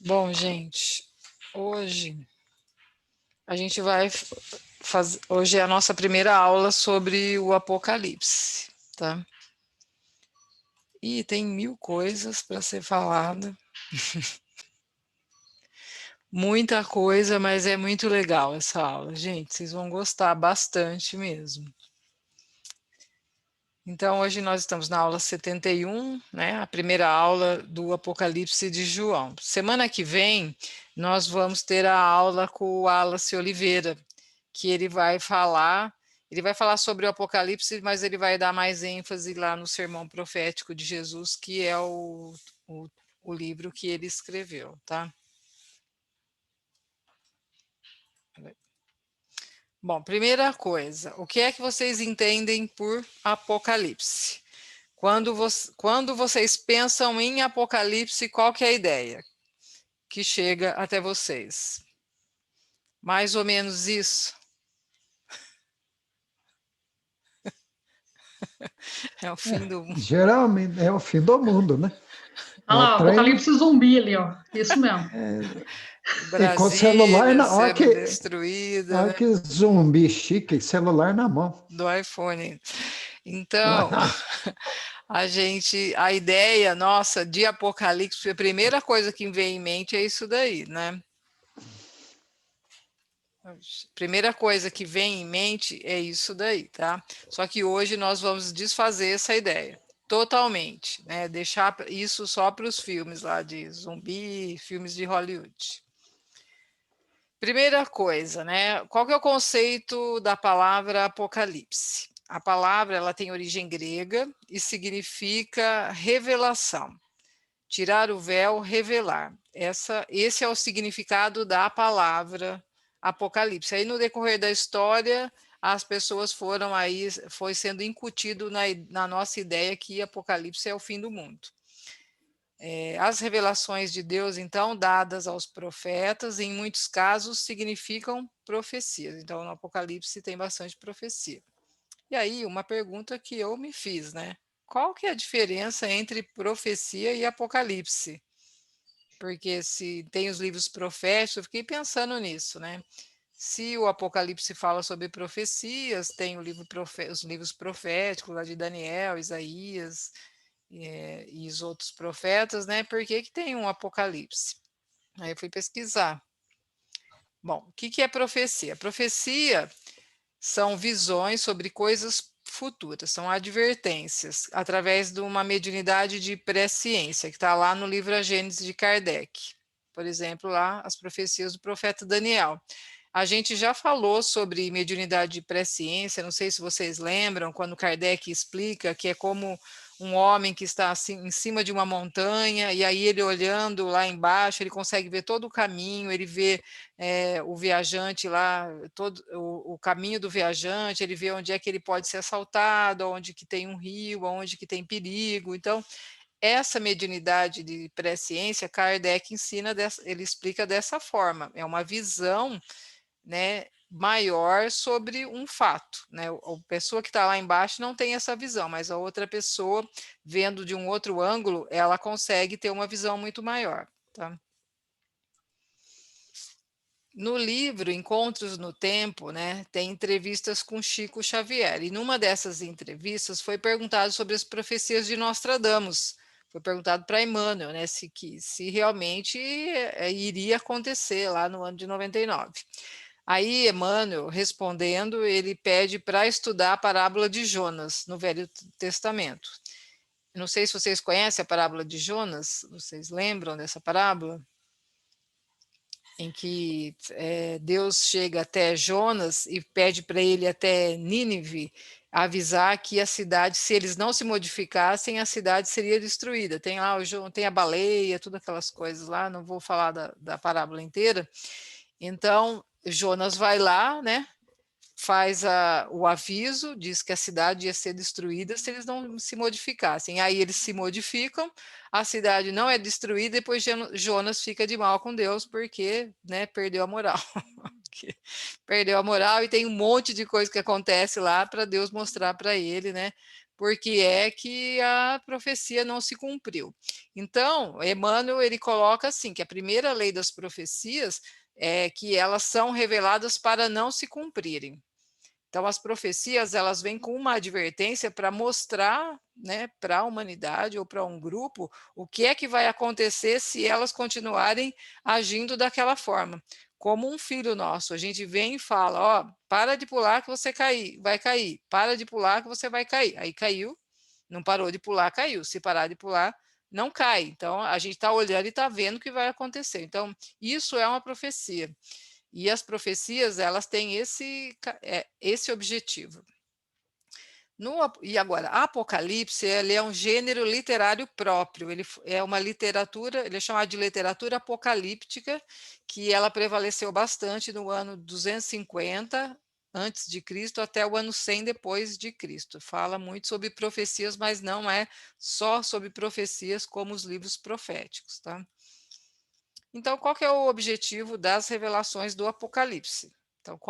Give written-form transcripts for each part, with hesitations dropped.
Bom, gente, hoje a gente vai fazer. Hoje é a nossa primeira aula sobre o Apocalipse, tá? E tem mil coisas para ser falada, muita coisa, mas é muito legal essa aula, gente. Vocês vão gostar bastante mesmo. Então, hoje nós estamos na aula 71, né? A primeira aula do Apocalipse de João. Semana que vem, nós vamos ter a aula com o Wallace Oliveira, que ele vai falar sobre o Apocalipse, mas ele vai dar mais ênfase lá no sermão profético de Jesus, que é o, o livro que ele escreveu, tá? Bom, primeira coisa, o que é que vocês entendem por Apocalipse? Quando vocês pensam em Apocalipse, qual que é a ideia que chega até vocês? Mais ou menos isso. É o fim do mundo. Geralmente é o fim do mundo, né? Olha É lá, trem. Apocalipse zumbi ali, ó. Isso mesmo. E com celular Brasília na. sendo destruída, Olha né? que zumbi chique, celular na mão. Do iPhone. Então, a ideia nossa de Apocalipse, a primeira coisa que vem em mente é isso daí, né? Primeira coisa que vem em mente é isso daí, tá? Só que hoje nós vamos desfazer essa ideia totalmente, né? Deixar isso só para os filmes lá de zumbi, filmes de Hollywood. Primeira coisa, né? Qual que é o conceito da palavra Apocalipse? A palavra ela tem origem grega e significa revelação. Tirar o véu, revelar. Esse é o significado da palavra Apocalipse. Aí no decorrer da história, as pessoas foram aí, foi sendo incutido na nossa ideia que Apocalipse é o fim do mundo. As revelações de Deus, então, dadas aos profetas, em muitos casos significam profecias. Então, no Apocalipse tem bastante profecia. E aí, uma pergunta que eu me fiz, né? Qual que é a diferença entre profecia e Apocalipse? Porque se tem os livros proféticos, eu fiquei pensando nisso, né? Se o Apocalipse fala sobre profecias, tem os livros proféticos lá de Daniel, Isaías, e os outros profetas, né? Por que que tem um Apocalipse? Aí eu fui pesquisar. Bom, o que que é profecia? Profecia são visões sobre coisas futuras, são advertências, através de uma mediunidade de presciência, que está lá no livro A Gênese de Kardec. Por exemplo, lá as profecias do profeta Daniel. A gente já falou sobre mediunidade de presciência, não sei se vocês lembram, quando Kardec explica que é como um homem que está assim, em cima de uma montanha, e aí ele olhando lá embaixo, ele consegue ver todo o caminho, ele vê o viajante lá, todo o caminho do viajante, ele vê onde é que ele pode ser assaltado, onde que tem um rio, onde que tem perigo. Então, essa mediunidade de presciência, Kardec ensina, ele explica dessa forma, é uma visão, né, maior sobre um fato, né? A pessoa que está lá embaixo não tem essa visão, mas a outra pessoa, vendo de um outro ângulo, ela consegue ter uma visão muito maior, tá? No livro Encontros no Tempo, né, tem entrevistas com Chico Xavier, e numa dessas entrevistas foi perguntado sobre as profecias de Nostradamus. Foi perguntado para Emmanuel, né, se realmente iria acontecer lá no ano de 99. Aí Emmanuel, respondendo, ele pede para estudar a parábola de Jonas no Velho Testamento. Não sei se vocês conhecem a parábola de Jonas, vocês lembram dessa parábola? Em que Deus chega até Jonas e pede para ele até Nínive avisar que a cidade, se eles não se modificassem, a cidade seria destruída. Tem lá tem a baleia, todas aquelas coisas lá, não vou falar da parábola inteira. Então, Jonas vai lá, né? Faz o aviso, diz que a cidade ia ser destruída se eles não se modificassem. Aí eles se modificam, a cidade não é destruída, e depois Jonas fica de mal com Deus porque, né, perdeu a moral. Perdeu a moral e tem um monte de coisa que acontece lá para Deus mostrar para ele, né, porque é que a profecia não se cumpriu. Então, Emmanuel ele coloca assim, que a primeira lei das profecias é que elas são reveladas para não se cumprirem. Então, as profecias elas vêm com uma advertência para mostrar, né, para a humanidade ou para um grupo o que é que vai acontecer se elas continuarem agindo daquela forma. Como um filho nosso, a gente vem e fala, ó, para de pular que você vai cair, para de pular que você vai cair. Aí caiu, não parou de pular, caiu. Se parar de pular, não cai. Então, a gente está olhando e está vendo o que vai acontecer. Então, isso é uma profecia. E as profecias, elas têm esse objetivo. E agora, Apocalipse, ele é um gênero literário próprio, ele é uma literatura, ele é chamado de literatura apocalíptica, que ela prevaleceu bastante no ano 250 antes de Cristo até o ano 100 depois de Cristo. Fala muito sobre profecias, mas não é só sobre profecias como os livros proféticos, tá? Então, qual que é o objetivo das revelações do Apocalipse? Então,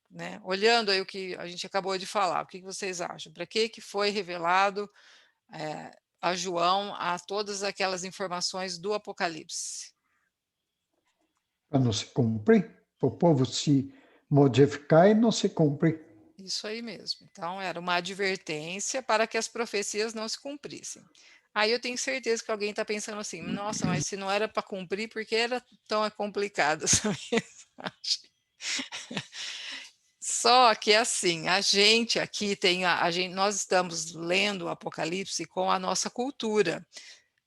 né, olhando aí o que a gente acabou de falar, o que vocês acham? Para que foi revelado a João a todas aquelas informações do Apocalipse? Para não se cumprir, o povo se modificar e não se cumprir. Isso aí mesmo. Então, era uma advertência para que as profecias não se cumprissem. Aí eu tenho certeza que alguém está pensando assim, nossa, mas se não era para cumprir, por que era tão complicado essa mensagem? Só que assim, a gente aqui nós estamos lendo o Apocalipse com a nossa cultura.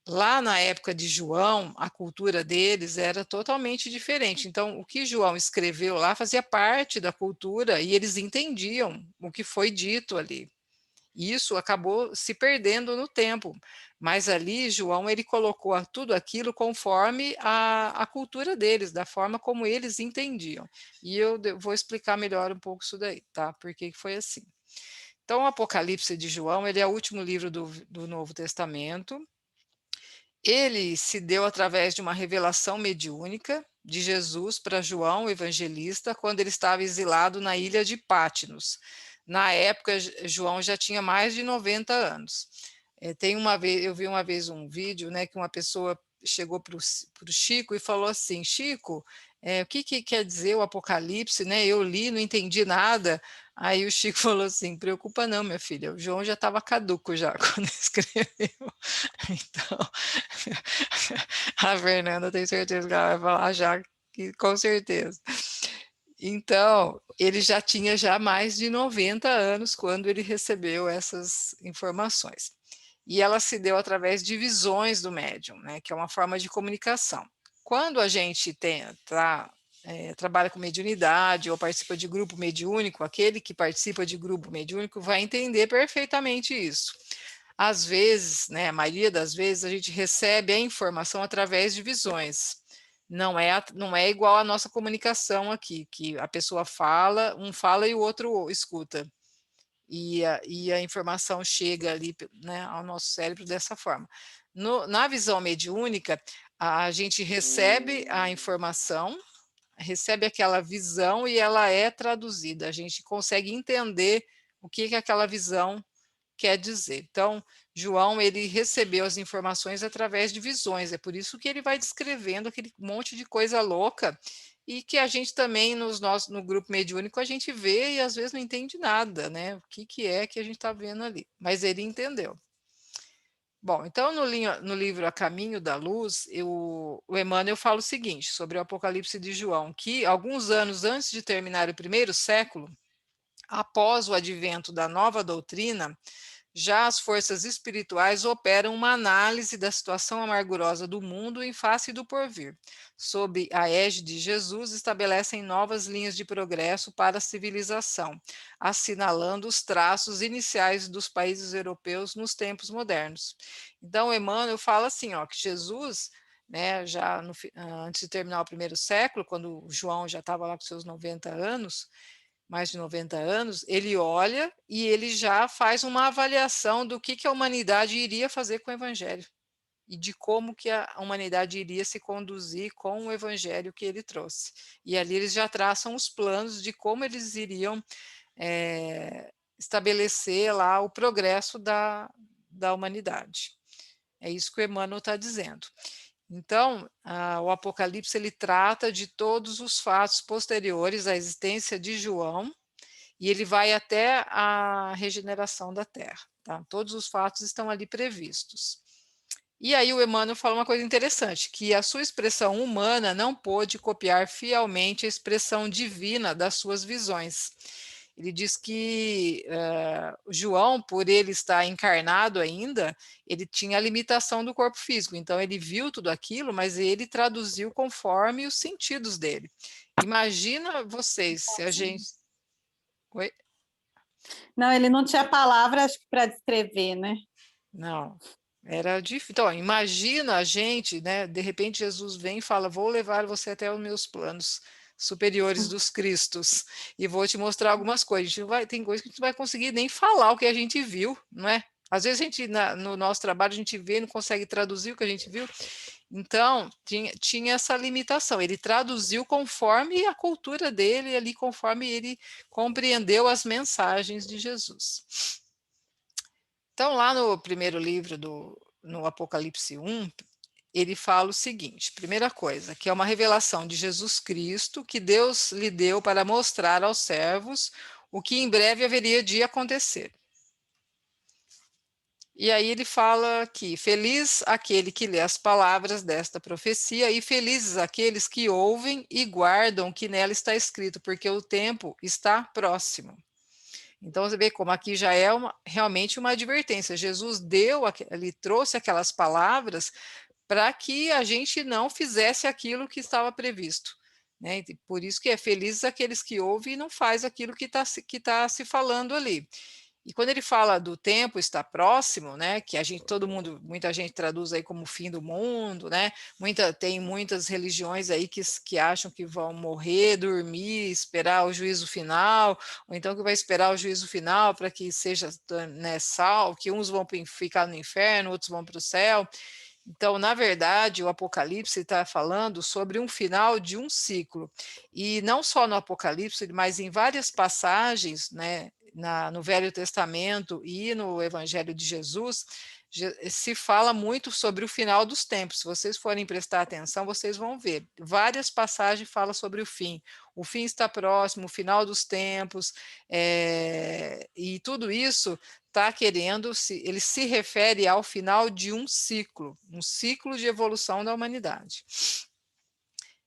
Lá na época de João, a cultura deles era totalmente diferente. Então, o que João escreveu lá fazia parte da cultura e eles entendiam o que foi dito ali. Isso acabou se perdendo no tempo, mas ali João ele colocou tudo aquilo conforme a cultura deles, da forma como eles entendiam. E eu vou explicar melhor um pouco isso daí, tá? Por que foi assim. Então, o Apocalipse de João, ele é o último livro do Novo Testamento. Ele se deu através de uma revelação mediúnica de Jesus para João, o evangelista, quando ele estava exilado na ilha de Patmos. Na época, João já tinha mais de 90 anos. Eu vi uma vez um vídeo, né, que uma pessoa chegou para o Chico e falou assim, Chico, o que quer dizer o Apocalipse, né? Eu li, não entendi nada. Aí o Chico falou assim, preocupa não, minha filha, o João já estava caduco já quando escreveu. Então, a Fernanda tem certeza que ela vai falar já, que, com certeza. Então, ele já tinha já mais de 90 anos quando ele recebeu essas informações. E ela se deu através de visões do médium, né, que é uma forma de comunicação. Quando a gente trabalha com mediunidade ou participa de grupo mediúnico, aquele que participa de grupo mediúnico vai entender perfeitamente isso. Às vezes, né, a maioria das vezes, a gente recebe a informação através de visões. Não é igual a nossa comunicação aqui, que a pessoa fala, um fala e o outro escuta. E a informação chega ali, né, ao nosso cérebro dessa forma. Na visão mediúnica, a gente recebe a informação, recebe aquela visão e ela é traduzida. A gente consegue entender o que aquela visão quer dizer. Então, João, ele recebeu as informações através de visões, é por isso que ele vai descrevendo aquele monte de coisa louca e que a gente também, no grupo mediúnico, a gente vê e às vezes não entende nada, né? O que é que a gente está vendo ali, mas ele entendeu. Bom, então no livro A Caminho da Luz, o Emmanuel fala o seguinte sobre o Apocalipse de João, que alguns anos antes de terminar o primeiro século, após o advento da nova doutrina, já as forças espirituais operam uma análise da situação amargurosa do mundo em face do porvir. Sob a égide de Jesus, estabelecem novas linhas de progresso para a civilização, assinalando os traços iniciais dos países europeus nos tempos modernos. Então, Emmanuel fala assim, ó, que Jesus, né, antes de terminar o primeiro século, quando João já estava lá com seus 90 anos, mais de 90 anos, ele olha e ele já faz uma avaliação do que a humanidade iria fazer com o evangelho e de como que a humanidade iria se conduzir com o evangelho que ele trouxe. E ali eles já traçam os planos de como eles iriam estabelecer lá o progresso da humanidade. É isso que o Emmanuel está dizendo. Então, o Apocalipse ele trata de todos os fatos posteriores à existência de João, e ele vai até a regeneração da Terra. Tá? Todos os fatos estão ali previstos. E aí o Emmanuel fala uma coisa interessante, que a sua expressão humana não pôde copiar fielmente a expressão divina das suas visões. Ele diz que João, por ele estar encarnado ainda, ele tinha a limitação do corpo físico, então ele viu tudo aquilo, mas ele traduziu conforme os sentidos dele. Imagina vocês, se a gente... Oi? Não, ele não tinha palavras para descrever, né? Não, era difícil. Então, imagina a gente, né? De repente Jesus vem e fala: vou levar você até os meus planos superiores dos Cristos e vou te mostrar algumas coisas. A gente vai, tem coisas que a gente não vai conseguir nem falar o que a gente viu, não é? Às vezes a gente, no nosso trabalho, a gente vê e não consegue traduzir o que a gente viu. Então, tinha essa limitação. Ele traduziu conforme a cultura dele, ali conforme ele compreendeu as mensagens de Jesus. Então, lá no primeiro livro, no Apocalipse 1, ele fala o seguinte, primeira coisa, que é uma revelação de Jesus Cristo, que Deus lhe deu para mostrar aos servos o que em breve haveria de acontecer. E aí ele fala que feliz aquele que lê as palavras desta profecia e felizes aqueles que ouvem e guardam o que nela está escrito, porque o tempo está próximo. Então, você vê como aqui já é realmente uma advertência. Jesus ele trouxe aquelas palavras para que a gente não fizesse aquilo que estava previsto. Né? Por isso que é felizes aqueles que ouvem e não faz aquilo que tá se falando ali. E quando ele fala do tempo está próximo, né, que muita gente traduz aí como o fim do mundo, né? Tem muitas religiões aí que acham que vão morrer, dormir, esperar o juízo final, ou então que vai esperar o juízo final para que seja, né, que uns vão ficar no inferno, outros vão para o céu. Então, na verdade, o Apocalipse está falando sobre um final de um ciclo. E não só no Apocalipse, mas em várias passagens, né, no Velho Testamento e no Evangelho de Jesus, se fala muito sobre o final dos tempos. Se vocês forem prestar atenção, vocês vão ver. Várias passagens falam sobre o fim. O fim está próximo, o final dos tempos, e tudo isso está ele se refere ao final de um ciclo de evolução da humanidade.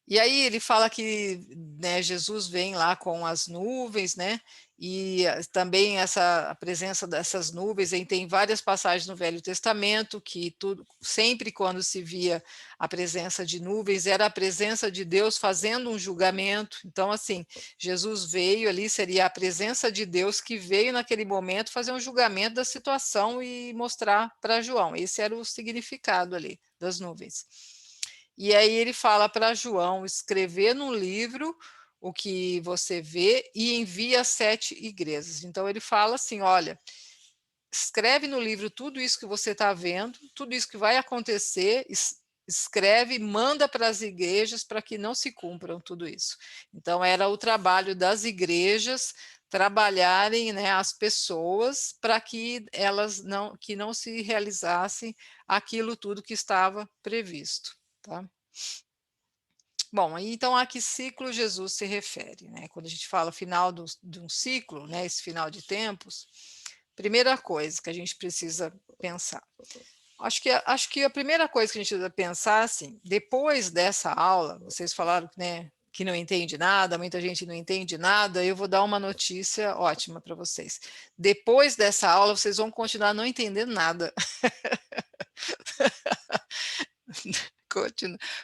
E aí ele fala que, né, Jesus vem lá com as nuvens, né, e também a presença dessas nuvens, tem várias passagens no Velho Testamento que sempre quando se via a presença de nuvens, era a presença de Deus fazendo um julgamento. Então, assim, Jesus veio ali, seria a presença de Deus que veio naquele momento fazer um julgamento da situação e mostrar para João. Esse era o significado ali das nuvens. E aí ele fala para João escrever no livro o que você vê e envia às 7 igrejas. Então ele fala assim, olha, escreve no livro tudo isso que você está vendo, tudo isso que vai acontecer, escreve, manda para as igrejas para que não se cumpram tudo isso. Então era o trabalho das igrejas trabalharem, né, as pessoas para que elas não se realizassem aquilo tudo que estava previsto. Tá? Bom, então a que ciclo Jesus se refere? Né? Quando a gente fala final de um ciclo, né, esse final de tempos, primeira coisa que a gente precisa pensar. Acho que a primeira coisa que a gente precisa pensar, assim, depois dessa aula, vocês falaram, né, que não entende nada, muita gente não entende nada, eu vou dar uma notícia ótima para vocês. Depois dessa aula, vocês vão continuar não entendendo nada.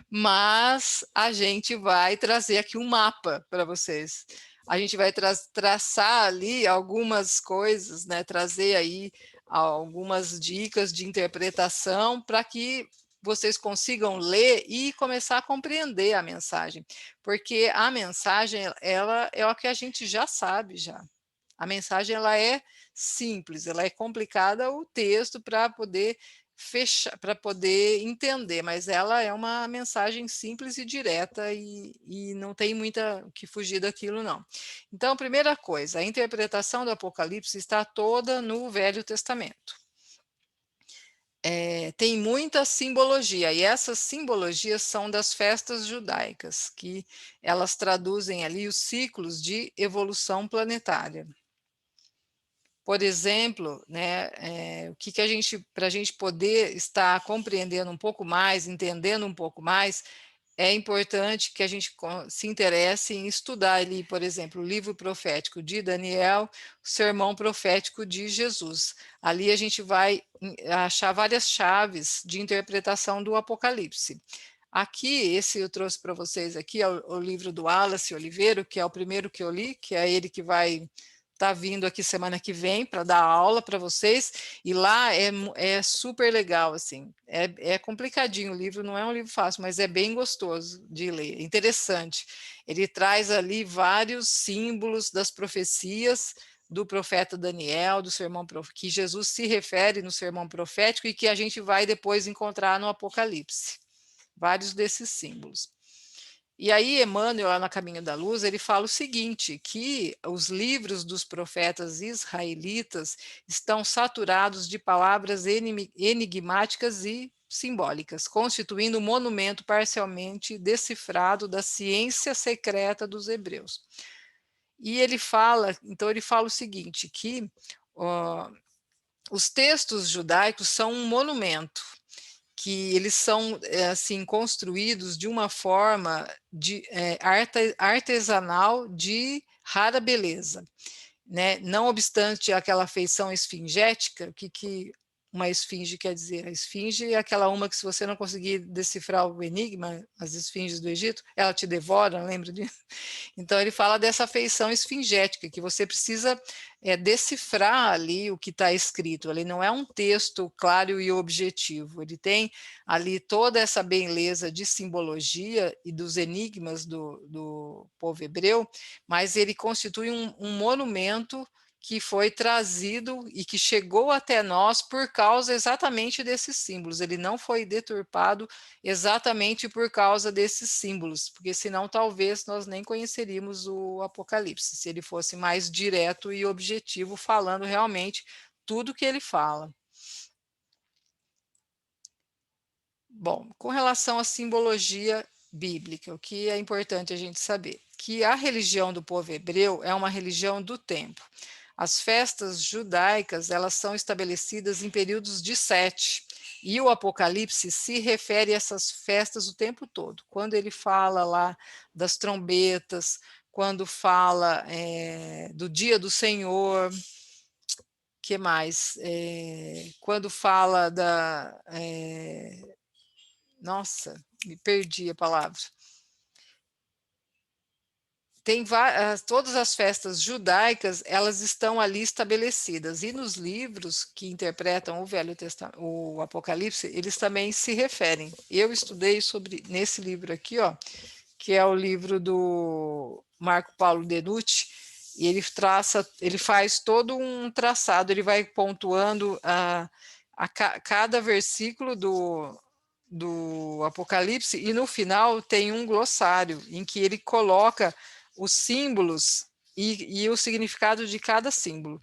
Mas a gente vai trazer aqui um mapa para vocês. A gente vai traçar ali algumas coisas, né? Trazer aí algumas dicas de interpretação para que vocês consigam ler e começar a compreender a mensagem, porque a mensagem ela é o que a gente já sabe já. A mensagem ela é simples, ela é complicada o texto para poder fechar, para poder entender, mas ela é uma mensagem simples e direta e não tem muita que fugir daquilo, não. Então, primeira coisa, a interpretação do Apocalipse está toda no Velho Testamento. Tem muita simbologia, e essas simbologias são das festas judaicas, que elas traduzem ali os ciclos de evolução planetária. Por exemplo, né, o que a gente, para a gente poder estar compreendendo um pouco mais, entendendo um pouco mais, é importante que a gente se interesse em estudar ali, por exemplo, o livro profético de Daniel, o sermão profético de Jesus. Ali a gente vai achar várias chaves de interpretação do Apocalipse. Aqui, esse eu trouxe para vocês aqui, é o livro do Wallace Oliveira, que é o primeiro que eu li, que é ele que vai estar vindo aqui semana que vem para dar aula para vocês, e lá é super legal, assim, é complicadinho o livro, não é um livro fácil, mas é bem gostoso de ler, interessante. Ele traz ali vários símbolos das profecias do profeta Daniel, do sermão que Jesus se refere no sermão profético e que a gente vai depois encontrar no Apocalipse, vários desses símbolos. E aí, Emmanuel, lá no Caminho da Luz, ele fala o seguinte, que os livros dos profetas israelitas estão saturados de palavras enigmáticas e simbólicas, constituindo um monumento parcialmente decifrado da ciência secreta dos hebreus. E ele fala, então ele fala o seguinte, que os textos judaicos são um monumento, que eles são assim construídos de uma forma artesanal de rara beleza, né? Não obstante aquela feição esfingética, o que uma esfinge quer dizer? A esfinge é aquela uma que, se você não conseguir decifrar o enigma, as esfinges do Egito, ela te devora, lembra disso? Então ele fala dessa feição esfingética, que você precisa decifrar ali o que está escrito. Ele não é um texto claro e objetivo, ele tem ali toda essa beleza de simbologia e dos enigmas do povo hebreu, mas ele constitui um monumento que foi trazido e que chegou até nós por causa exatamente desses símbolos. Ele não foi deturpado exatamente por causa desses símbolos, porque senão talvez nós nem conheceríamos o Apocalipse, se ele fosse mais direto e objetivo, falando realmente tudo que ele fala. Bom, com relação à simbologia bíblica, o que é importante a gente saber? Que a religião do povo hebreu é uma religião do tempo. As festas judaicas, elas são estabelecidas em períodos de 7, e o Apocalipse se refere a essas festas o tempo todo. Quando ele fala lá das trombetas, quando fala do dia do Senhor, que mais? Quando fala da... nossa, me perdi a palavra. Tem todas as festas judaicas, elas estão ali estabelecidas, e nos livros que interpretam o Velho Testamento, o Apocalipse, eles também se referem. Eu estudei nesse livro aqui, ó, que é o livro do Marco Paulo Denucci, e ele faz todo um traçado, ele vai pontuando cada versículo do Apocalipse, e no final tem um glossário em que ele coloca os símbolos e o significado de cada símbolo.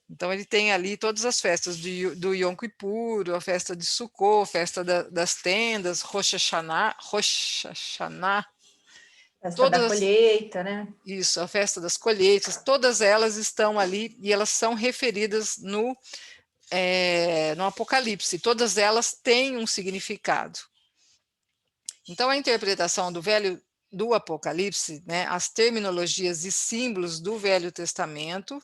Então ele tem ali todas as festas do Yom Kippur, a festa de Sukkot, a festa das tendas, Rosh Hashanah, festa da colheita, né? Isso, a festa das colheitas, todas elas estão ali e elas são referidas no Apocalipse, todas elas têm um significado. Então, a interpretação do Apocalipse, né, as terminologias e símbolos do Velho Testamento,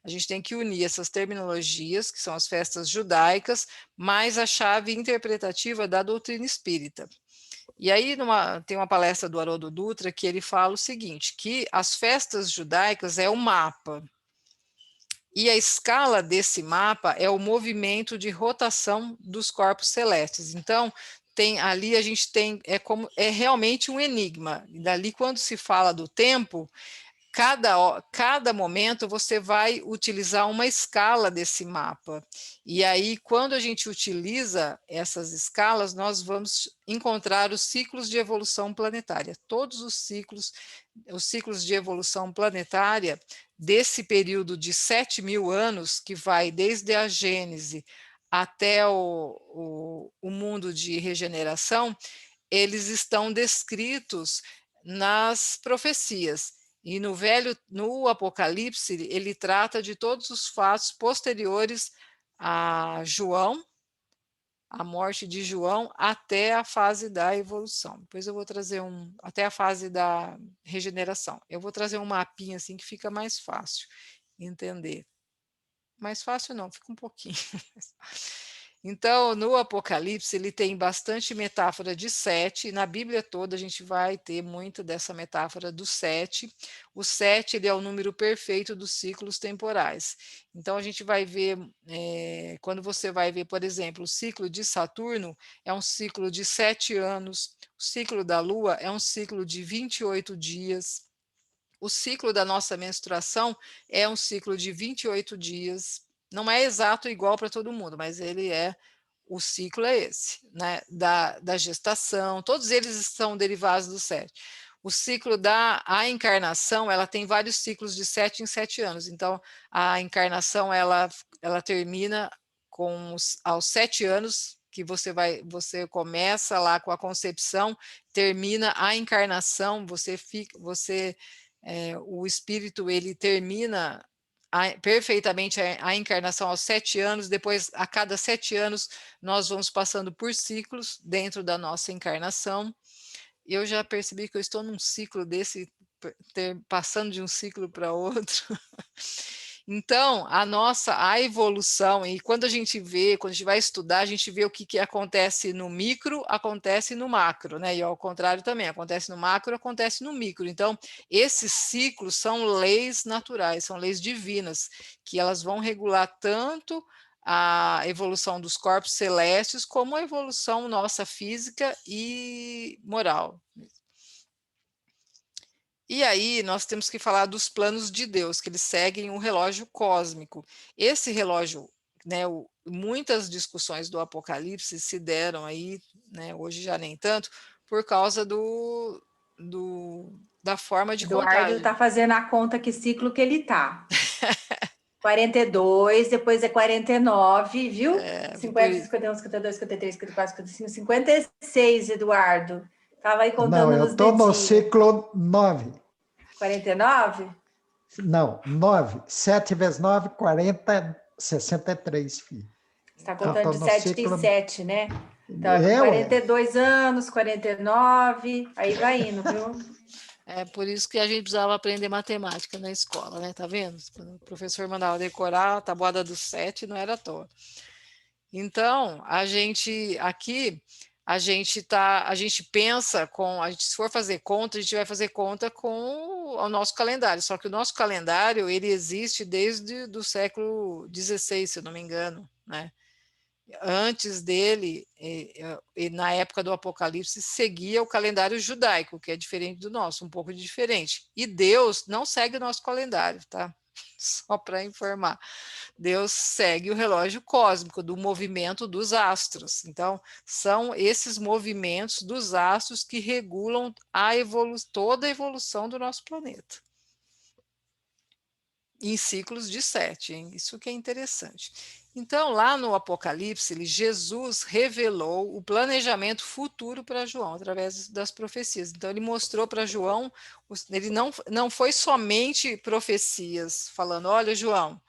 a gente tem que unir essas terminologias, que são as festas judaicas, mais a chave interpretativa da doutrina espírita. E aí tem uma palestra do Haroldo Dutra que ele fala o seguinte, que as festas judaicas é o mapa, e a escala desse mapa é o movimento de rotação dos corpos celestes. Então, ali a gente tem, é realmente um enigma. E dali, quando se fala do tempo, cada momento você vai utilizar uma escala desse mapa. E aí, quando a gente utiliza essas escalas, nós vamos encontrar os ciclos de evolução planetária. Todos os ciclos de evolução planetária desse período de 7.000 anos, que vai desde a Gênese até o mundo de regeneração, eles estão descritos nas profecias. E no Apocalipse, ele trata de todos os fatos posteriores a João, a morte de João, até a fase da evolução. Depois eu vou trazer até a fase da regeneração. Eu vou trazer um mapinha assim que fica mais fácil entender. Mais fácil não, fica um pouquinho. Então, no Apocalipse, ele tem bastante metáfora de 7, e na Bíblia toda a gente vai ter muito dessa metáfora do 7. O 7 ele é o número perfeito dos ciclos temporais. Então, a gente vai ver, quando você vai ver, por exemplo, o ciclo de Saturno é um ciclo de 7 anos, o ciclo da Lua é um ciclo de 28 dias, o ciclo da nossa menstruação é um ciclo de 28 dias, não é exato igual para todo mundo, mas o ciclo é esse, né? Da gestação, todos eles estão derivados do 7. O ciclo a encarnação, ela tem vários ciclos de 7 em 7 anos, então a encarnação ela termina aos 7 anos, que você começa lá com a concepção, termina a encarnação, o espírito ele termina perfeitamente a encarnação aos 7 anos, depois a cada 7 anos nós vamos passando por ciclos dentro da nossa encarnação. Eu já percebi que eu estou num ciclo desse, passando de um ciclo para outro. Então, a evolução, e quando a gente vai estudar, a gente vê o que acontece no micro, acontece no macro, né? E ao contrário também, acontece no macro, acontece no micro. Então, esses ciclos são leis naturais, são leis divinas, que elas vão regular tanto a evolução dos corpos celestes, como a evolução nossa física e moral. E aí nós temos que falar dos planos de Deus, que eles seguem um relógio cósmico. Esse relógio, né, muitas discussões do Apocalipse se deram aí, né, hoje já nem tanto, por causa da forma de Eduardo contagem. está fazendo a conta que ciclo que ele está. 42, depois é 49, viu? 50, 51, 52, 53, 54, 55, 56, Eduardo. Estava aí contando Não, eu estou no ciclo 9. 49? Não, 9. 7 vezes 9, 40, 63, filho. Você está contando de 7 em 7, né? Então, É, 42 anos, 49, aí vai indo, viu? É por isso que a gente precisava aprender matemática na escola, né? Tá vendo? Quando o professor mandava decorar a tabuada do 7, não era à toa. Então, a gente pensa se for fazer conta, a gente vai fazer conta com o nosso calendário, só que o nosso calendário, ele existe desde do século XVI, se eu não me engano, né? Antes dele, na época do Apocalipse, seguia o calendário judaico, que é diferente do nosso, um pouco diferente. E Deus não segue o nosso calendário, tá? Só para informar. Deus segue o relógio cósmico do movimento dos astros. Então, são esses movimentos dos astros que regulam toda a evolução do nosso planeta. Em ciclos de 7, hein? Isso que é interessante. Então, lá no Apocalipse, Jesus revelou o planejamento futuro para João, através das profecias. Então, ele mostrou para João, ele não foi somente profecias, falando, olha, João,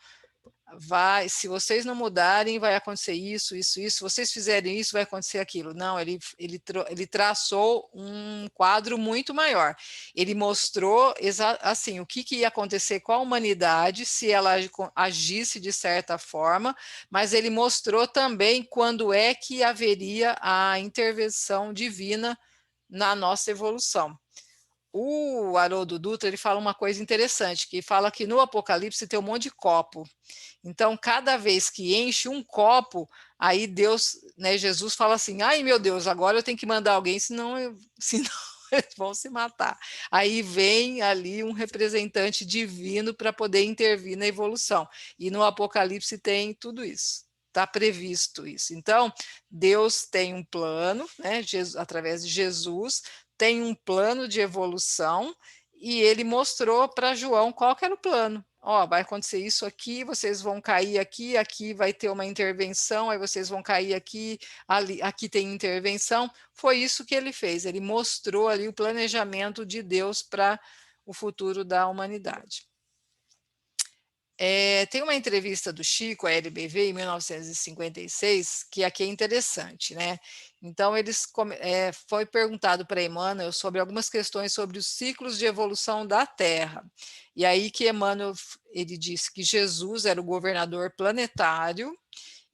se vocês não mudarem, vai acontecer isso, isso, isso, se vocês fizerem isso, vai acontecer aquilo. Não, ele traçou um quadro muito maior. Ele mostrou assim, o que ia acontecer com a humanidade se ela agisse de certa forma, mas ele mostrou também quando é que haveria a intervenção divina na nossa evolução. O Haroldo Dutra, ele fala uma coisa interessante, que fala que no Apocalipse tem um monte de copo. Então, cada vez que enche um copo, aí Deus, né, Jesus fala assim, ai meu Deus, agora eu tenho que mandar alguém, senão eles vão se matar. Aí vem ali um representante divino para poder intervir na evolução. E no Apocalipse tem tudo isso. Está previsto isso. Então, Deus tem um plano, né, através de Jesus, tem um plano de evolução, e ele mostrou para João qual que era o plano. Ó, vai acontecer isso aqui, vocês vão cair aqui, aqui vai ter uma intervenção, aí vocês vão cair aqui, ali, aqui tem intervenção. Foi isso que ele fez, ele mostrou ali o planejamento de Deus para o futuro da humanidade. Tem uma entrevista do Chico, à LBV, em 1956, que aqui é interessante, né? Então, foi perguntado para Emmanuel sobre algumas questões sobre os ciclos de evolução da Terra. E aí que Emmanuel, ele disse que Jesus era o governador planetário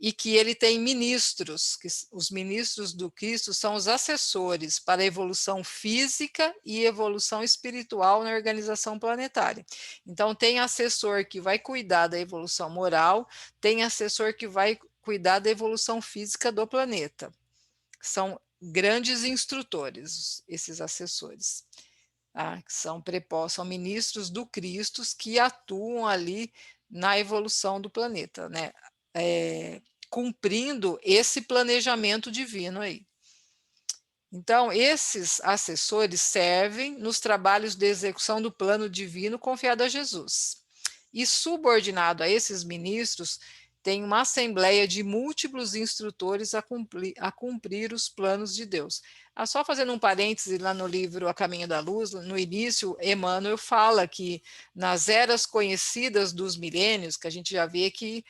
e que ele tem ministros, que os ministros do Cristo são os assessores para a evolução física e evolução espiritual na organização planetária. Então, tem assessor que vai cuidar da evolução moral, tem assessor que vai cuidar da evolução física do planeta. São grandes instrutores, esses assessores. Tá? São ministros do Cristo que atuam ali na evolução do planeta, né? Cumprindo esse planejamento divino aí. Então, esses assessores servem nos trabalhos de execução do plano divino confiado a Jesus. E subordinado a esses ministros, tem uma assembleia de múltiplos instrutores a cumprir os planos de Deus. Só fazendo um parêntese lá no livro A Caminho da Luz, no início, Emmanuel fala que nas eras conhecidas dos milênios, que a gente já vê que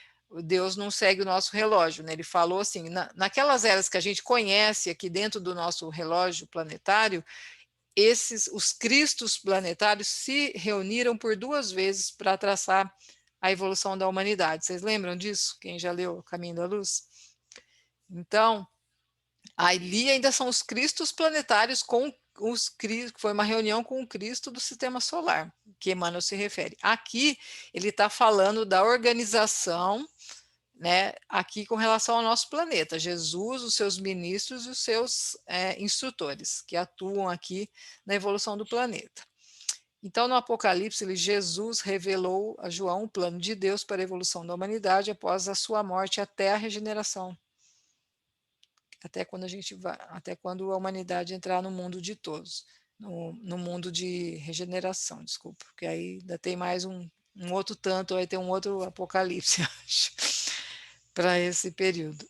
Deus não segue o nosso relógio, né? Ele falou assim, naquelas eras que a gente conhece aqui dentro do nosso relógio planetário, os cristos planetários se reuniram por 2 vezes para traçar a evolução da humanidade. Vocês lembram disso? Quem já leu O Caminho da Luz? Então, ali ainda são os cristos planetários com foi uma reunião com o Cristo do sistema solar, que Emmanuel se refere. Aqui, ele está falando da organização, né, aqui com relação ao nosso planeta, Jesus, os seus ministros e os seus instrutores, que atuam aqui na evolução do planeta. Então, no Apocalipse, Jesus revelou a João o plano de Deus para a evolução da humanidade após a sua morte até a regeneração. Até quando a humanidade entrar no mundo de todos, no mundo de regeneração, desculpa, porque aí ainda tem mais um outro tanto, vai ter um outro Apocalipse, acho, para esse período.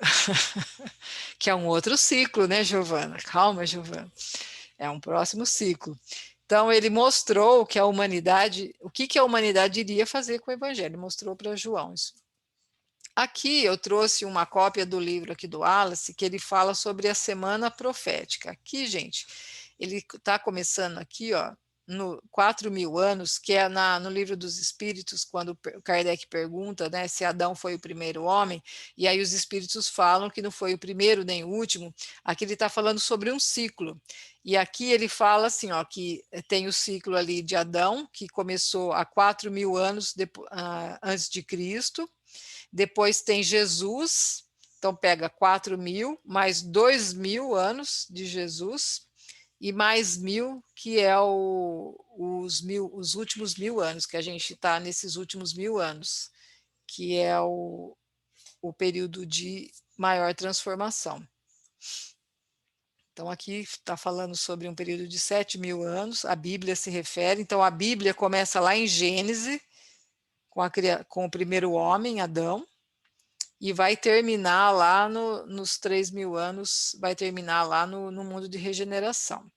Que é um outro ciclo, né, Giovana? Calma, Giovana. É um próximo ciclo. Então, ele mostrou que a humanidade, o que a humanidade iria fazer com o Evangelho, mostrou para João isso. Aqui eu trouxe uma cópia do livro aqui do Wallace, que ele fala sobre a semana profética. Aqui, gente, ele está começando aqui, ó, no 4.000 anos, que é no Livro dos Espíritos, quando Kardec pergunta, né, se Adão foi o primeiro homem, e aí os espíritos falam que não foi o primeiro nem o último. Aqui ele está falando sobre um ciclo. E aqui ele fala assim, ó, que tem o ciclo ali de Adão, que começou há 4.000 anos antes de Cristo. Depois tem Jesus, então pega 4.000, mais 2.000 anos de Jesus, e mais 1.000, que é os últimos 1.000 anos, que a gente está nesses últimos 1.000 anos, que é o período de maior transformação. Então, aqui está falando sobre um período de 7.000 anos, a Bíblia se refere, então a Bíblia começa lá em Gênesis, com o primeiro homem, Adão, e vai terminar lá nos 3.000 anos, vai terminar lá no mundo de regeneração.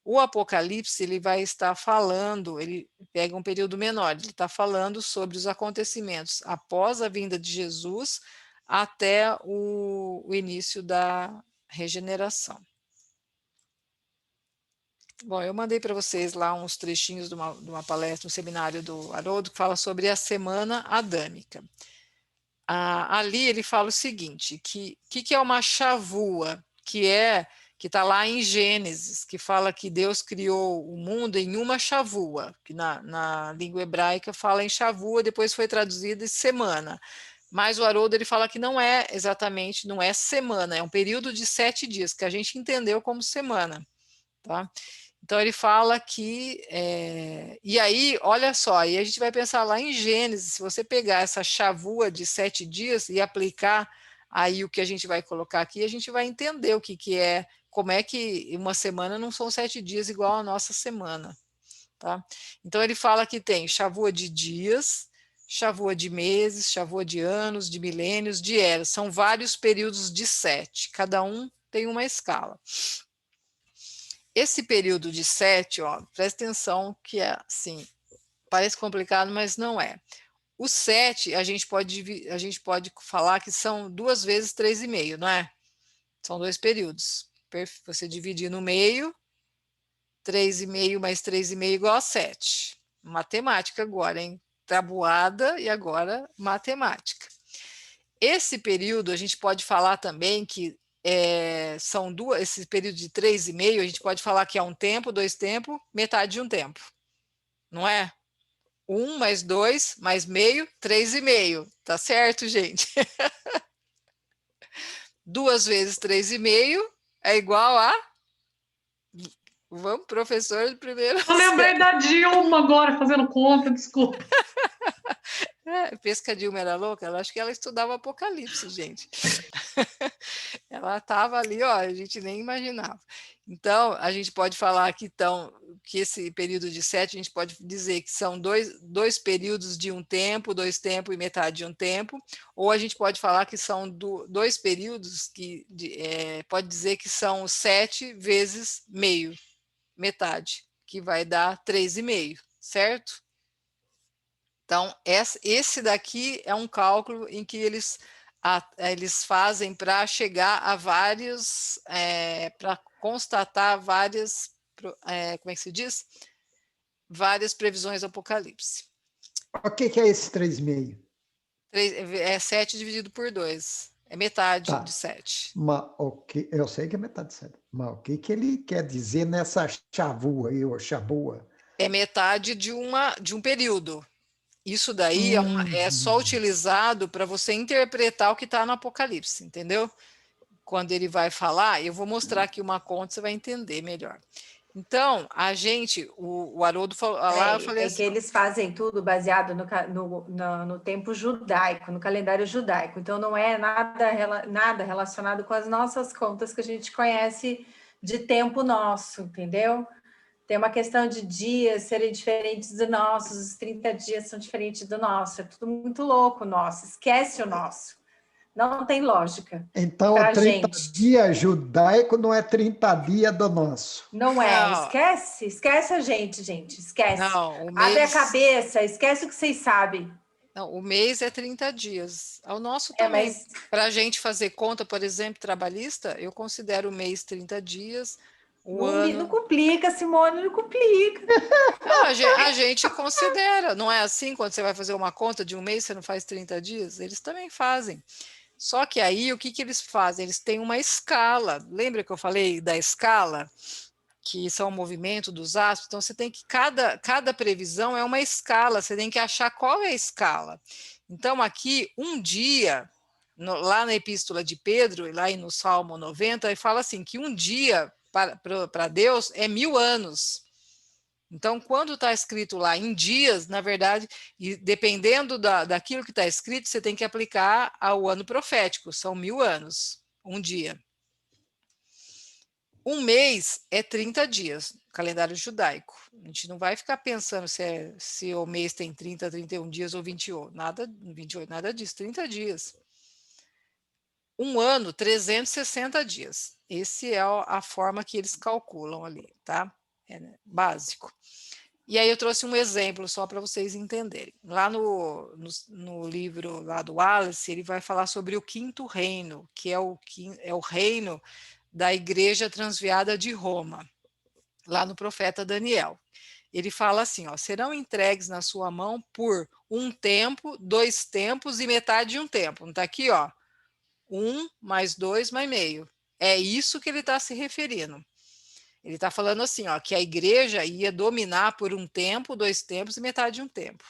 O Apocalipse, ele vai estar falando, ele pega um período menor, ele está falando sobre os acontecimentos após a vinda de Jesus até o início da regeneração. Bom, eu mandei para vocês lá uns trechinhos de uma palestra, um seminário do Haroldo, que fala sobre a semana adâmica. Ali ele fala o seguinte, que é uma chavua, que está lá em Gênesis, que fala que Deus criou o mundo em uma chavua, que na língua hebraica fala em chavua, depois foi traduzido em semana. Mas o Haroldo ele fala que não é exatamente, não é semana, é um período de 7 dias, que a gente entendeu como semana. tá? Então, ele fala que... e aí, olha só, aí a gente vai pensar lá em Gênesis, se você pegar essa chavua de 7 dias e aplicar aí o que a gente vai colocar aqui, a gente vai entender o que é, como é que uma semana não são 7 dias igual a nossa semana, tá? Então, ele fala que tem chavua de dias, chavua de meses, chavua de anos, de milênios, de eras. São vários períodos de 7, cada um tem uma escala. Esse período de 7, ó, presta atenção que é assim, parece complicado, mas não é. O 7, a gente pode falar que são 2 vezes 3,5, não é? São 2 períodos. Você dividir no meio, 3,5 mais 3,5 igual a 7. Matemática agora, hein? Tabuada e agora matemática. Esse período, a gente pode falar também que são esse período de 3,5, a gente pode falar que é um tempo, 2 tempos, metade de um tempo. Não é? 1 mais 2 mais meio, 3,5. Tá certo, gente? 2 vezes 3,5 é igual a... Vamos, professor de primeiro. Eu lembrei da Dilma agora fazendo conta, desculpa. Pensa que a Dilma era louca? Acho que ela estudava Apocalipse, gente. Ela estava ali, ó, a gente nem imaginava. Então, a gente pode falar que esse período de 7, a gente pode dizer que são dois períodos de um tempo, 2 tempos e metade de um tempo, ou a gente pode falar que são 2 períodos que pode dizer que são 7 vezes meio, metade, que vai dar 3,5, certo? Então, esse daqui é um cálculo em que eles fazem para chegar a vários, para constatar várias, como é que se diz? Várias previsões do Apocalipse. O que é esse 3,5? É 7 dividido por 2. É metade Tá. de 7. Mas, eu sei que é metade de 7. Mas o que ele quer dizer nessa chavua aí, ou chabua? É metade de um período. Isso daí é só utilizado para você interpretar o que está no Apocalipse, entendeu? Quando ele vai falar, eu vou mostrar aqui uma conta, você vai entender melhor. Então, o Haroldo falou lá, eu falei assim... que eles fazem tudo baseado no tempo judaico, no calendário judaico. Então, não é nada relacionado com as nossas contas que a gente conhece de tempo nosso, entendeu? Tem uma questão de dias serem diferentes do nosso, os 30 dias são diferentes do nosso, é tudo muito louco o nosso, esquece o nosso. Não tem lógica. Então, 30 dias judaico não é 30 dias do nosso. Não é, esquece a gente, esquece. Não, Abre a cabeça, esquece o que vocês sabem. Não, o mês é 30 dias. O nosso também. Mas... Para a gente fazer conta, por exemplo, trabalhista, eu considero o mês 30 dias, ano... Não complica, Simone, não complica. Não, a gente considera, não é assim? Quando você vai fazer uma conta de um mês, você não faz 30 dias? Eles também fazem. Só que aí, o que eles fazem? Eles têm uma escala. Lembra que eu falei da escala? Que são o movimento dos astros? Então, você tem que... Cada previsão é uma escala. Você tem que achar qual é a escala. Então, aqui, um dia... lá na Epístola de Pedro, e lá no Salmo 90, ele fala assim, que um dia para Deus é 1000 anos. Então, quando está escrito lá em dias, na verdade, e dependendo daquilo que está escrito, você tem que aplicar ao ano profético, são 1000 anos, um dia. Um mês é 30 dias, calendário judaico. A gente não vai ficar pensando se o mês tem 30, 31 dias ou 28, nada disso, 30 dias. Um ano, 360 dias. Esse é a forma que eles calculam ali, tá? Básico. E aí eu trouxe um exemplo só para vocês entenderem. Lá no livro lá do Wallace, ele vai falar sobre o quinto reino, que é o reino da Igreja Transviada de Roma, lá no profeta Daniel. Ele fala assim, ó, serão entregues na sua mão por um tempo, 2 tempos e metade de um tempo. Não está aqui, ó. 1 mais 2 mais meio. É isso que ele está se referindo. Ele está falando assim, ó, que a igreja ia dominar por um tempo, 2 tempos e metade de um tempo.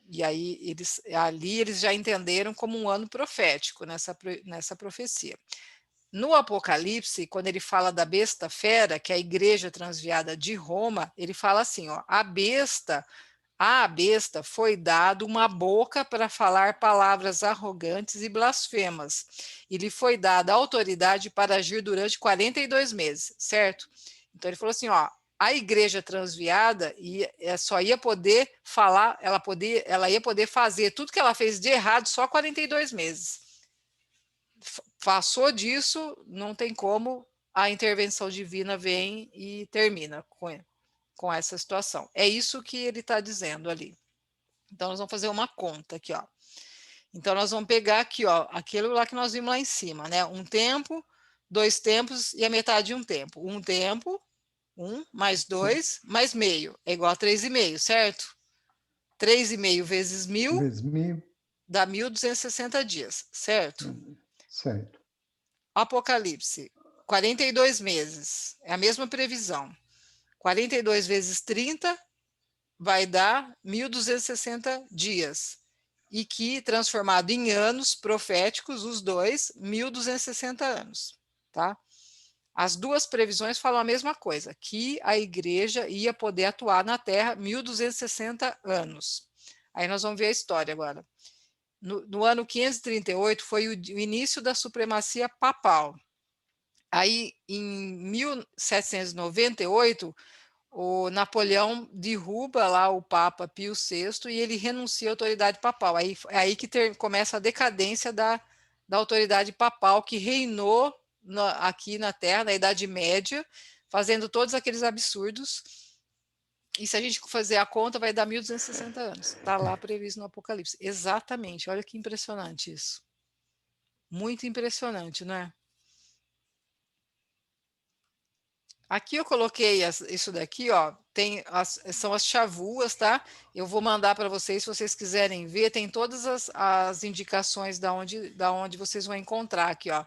E aí, eles já entenderam como um ano profético nessa profecia. no Apocalipse, quando ele fala da besta fera, que é a igreja transviada de Roma, ele fala assim, ó, à besta foi dado uma boca para falar palavras arrogantes e blasfemas, e lhe foi dada autoridade para agir durante 42 meses, certo? Então ele falou assim, ó, a igreja transviada só ia poder falar, ela ia poder fazer tudo que ela fez de errado só 42 meses. Passou disso, não tem como, a intervenção divina vem e termina com essa situação. É isso que ele está dizendo ali. Então, nós vamos fazer uma conta aqui, ó. Então, nós vamos pegar aqui, ó, aquilo lá que nós vimos lá em cima, né? Um tempo, 2 tempos e a metade de um tempo. Um tempo, 1 mais 2 mais meio, é igual a 3,5, certo? 3,5 vezes 1.000 Vezes 1.000. dá 1.260 dias, certo? Certo. Apocalipse, 42 meses, é a mesma previsão. 42 vezes 30 vai dar 1.260 dias. E que, transformado em anos proféticos, os dois, 1.260 anos. Tá? As duas previsões falam a mesma coisa, que a igreja ia poder atuar na Terra 1.260 anos. Aí nós vamos ver a história agora. No ano 538 foi o início da supremacia papal. Aí, em 1798, o Napoleão derruba lá o Papa Pio VI e ele renuncia à autoridade papal. É aí que começa a decadência da autoridade papal que reinou aqui na Terra, na Idade Média, fazendo todos aqueles absurdos. E se a gente fazer a conta, vai dar 1.260 anos. Está lá previsto no Apocalipse. Exatamente. Olha que impressionante isso. Muito impressionante, não é? Aqui eu coloquei isso daqui, ó, são as chavuas, tá? Eu vou mandar para vocês, se vocês quiserem ver, tem todas as indicações da onde vocês vão encontrar aqui, ó.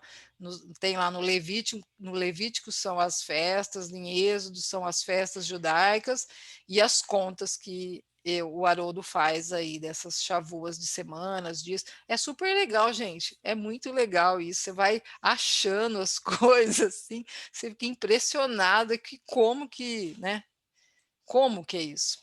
Tem lá no Levítico são as festas, em Êxodo são as festas judaicas e as contas que o Haroldo faz aí dessas chavuas de semanas, dias. É super legal, gente. É muito legal isso. Você vai achando as coisas assim, você fica impressionada que como que, né? Como que é isso?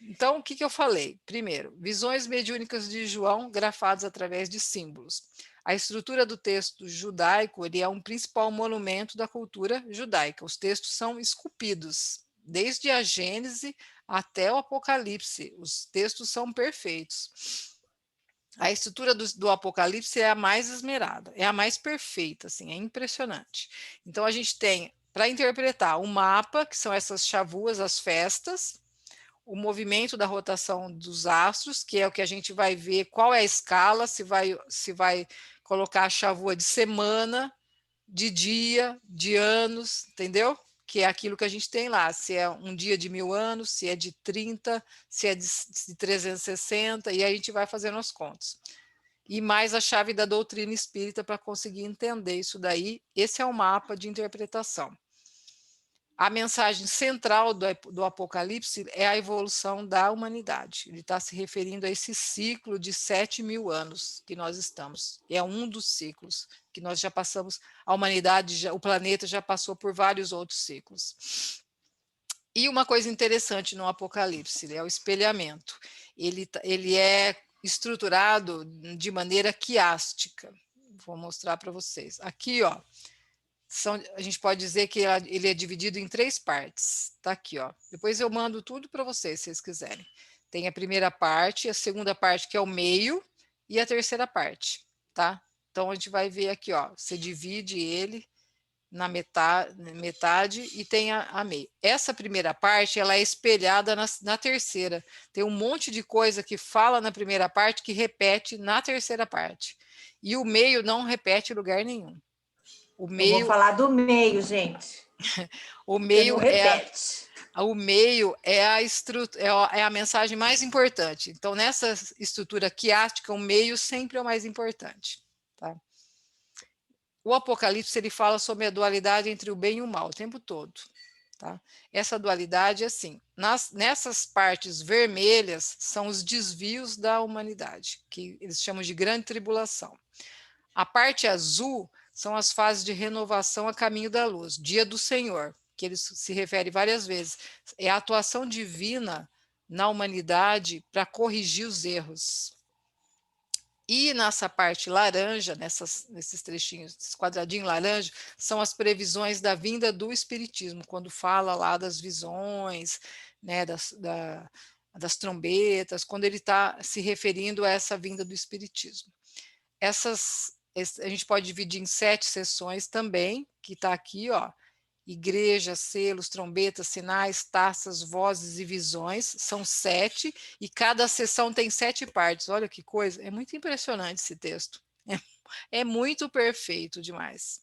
Então, o que eu falei? Primeiro, visões mediúnicas de João grafadas através de símbolos. A estrutura do texto judaico ele é um principal monumento da cultura judaica. Os textos são esculpidos, desde a Gênese até o Apocalipse. Os textos são perfeitos. A estrutura do Apocalipse é a mais esmerada, é a mais perfeita, assim, é impressionante. Então, a gente tem, para interpretar, um mapa, que são essas chavuas, as festas, o movimento da rotação dos astros, que é o que a gente vai ver, qual é a escala, se vai colocar a chavua de semana, de dia, de anos, entendeu? Que é aquilo que a gente tem lá, se é um dia de 1.000 anos, se é de 30, se é de 360, e aí a gente vai fazendo as contas. E mais a chave da doutrina espírita para conseguir entender isso daí, esse é o mapa de interpretação. A mensagem central do Apocalipse é a evolução da humanidade. Ele está se referindo a esse ciclo de 7.000 anos que nós estamos. É um dos ciclos que nós já passamos, a humanidade, o planeta já passou por vários outros ciclos. E uma coisa interessante no Apocalipse é o espelhamento. Ele é estruturado de maneira quiástica. Vou mostrar para vocês. Aqui, ó. A gente pode dizer que ele é dividido em 3 partes. Está aqui, ó. Depois eu mando tudo para vocês, se vocês quiserem. Tem a primeira parte, a segunda parte, que é o meio, e a terceira parte, tá? Então, a gente vai ver aqui, ó. Você divide ele na metade e tem a meio. Essa primeira parte, ela é espelhada na terceira. Tem um monte de coisa que fala na primeira parte que repete na terceira parte. E o meio não repete em lugar nenhum. Eu vou falar do meio, gente. O meio repete. O meio é a mensagem mais importante. Então, nessa estrutura quiástica, o meio sempre é o mais importante. Tá? O Apocalipse ele fala sobre a dualidade entre o bem e o mal o tempo todo. Tá? Essa dualidade, assim, nessas partes vermelhas são os desvios da humanidade, que eles chamam de grande tribulação. A parte azul são as fases de renovação a caminho da luz. Dia do Senhor, que ele se refere várias vezes, é a atuação divina na humanidade para corrigir os erros. E nessa parte laranja, nesses trechinhos, esses quadradinhos laranja, são as previsões da vinda do Espiritismo, quando fala lá das visões, né, das trombetas, quando ele está se referindo a essa vinda do Espiritismo. A gente pode dividir em 7 sessões também, que está aqui, ó, igreja, selos, trombetas, sinais, taças, vozes e visões, são 7, e cada sessão tem 7 partes. Olha que coisa, é muito impressionante esse texto. É muito perfeito demais.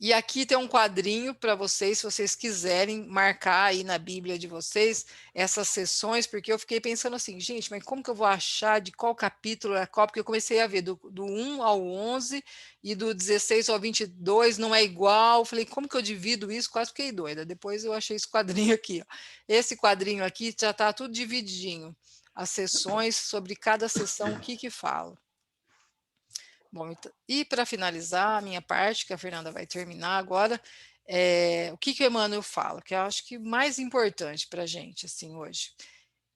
E aqui tem um quadrinho para vocês, se vocês quiserem marcar aí na Bíblia de vocês essas sessões, porque eu fiquei pensando assim, gente, mas como que eu vou achar de qual capítulo é qual? Porque eu comecei a ver do 1 ao 11 e do 16 ao 22 não é igual. Falei, como que eu divido isso? Quase fiquei doida. Depois eu achei esse quadrinho aqui. Ó. Esse quadrinho aqui já está tudo divididinho. As sessões, sobre cada sessão, o que fala. Bom, e para finalizar a minha parte, que a Fernanda vai terminar agora, o que o Emmanuel fala, que eu acho que mais importante para a gente assim, hoje,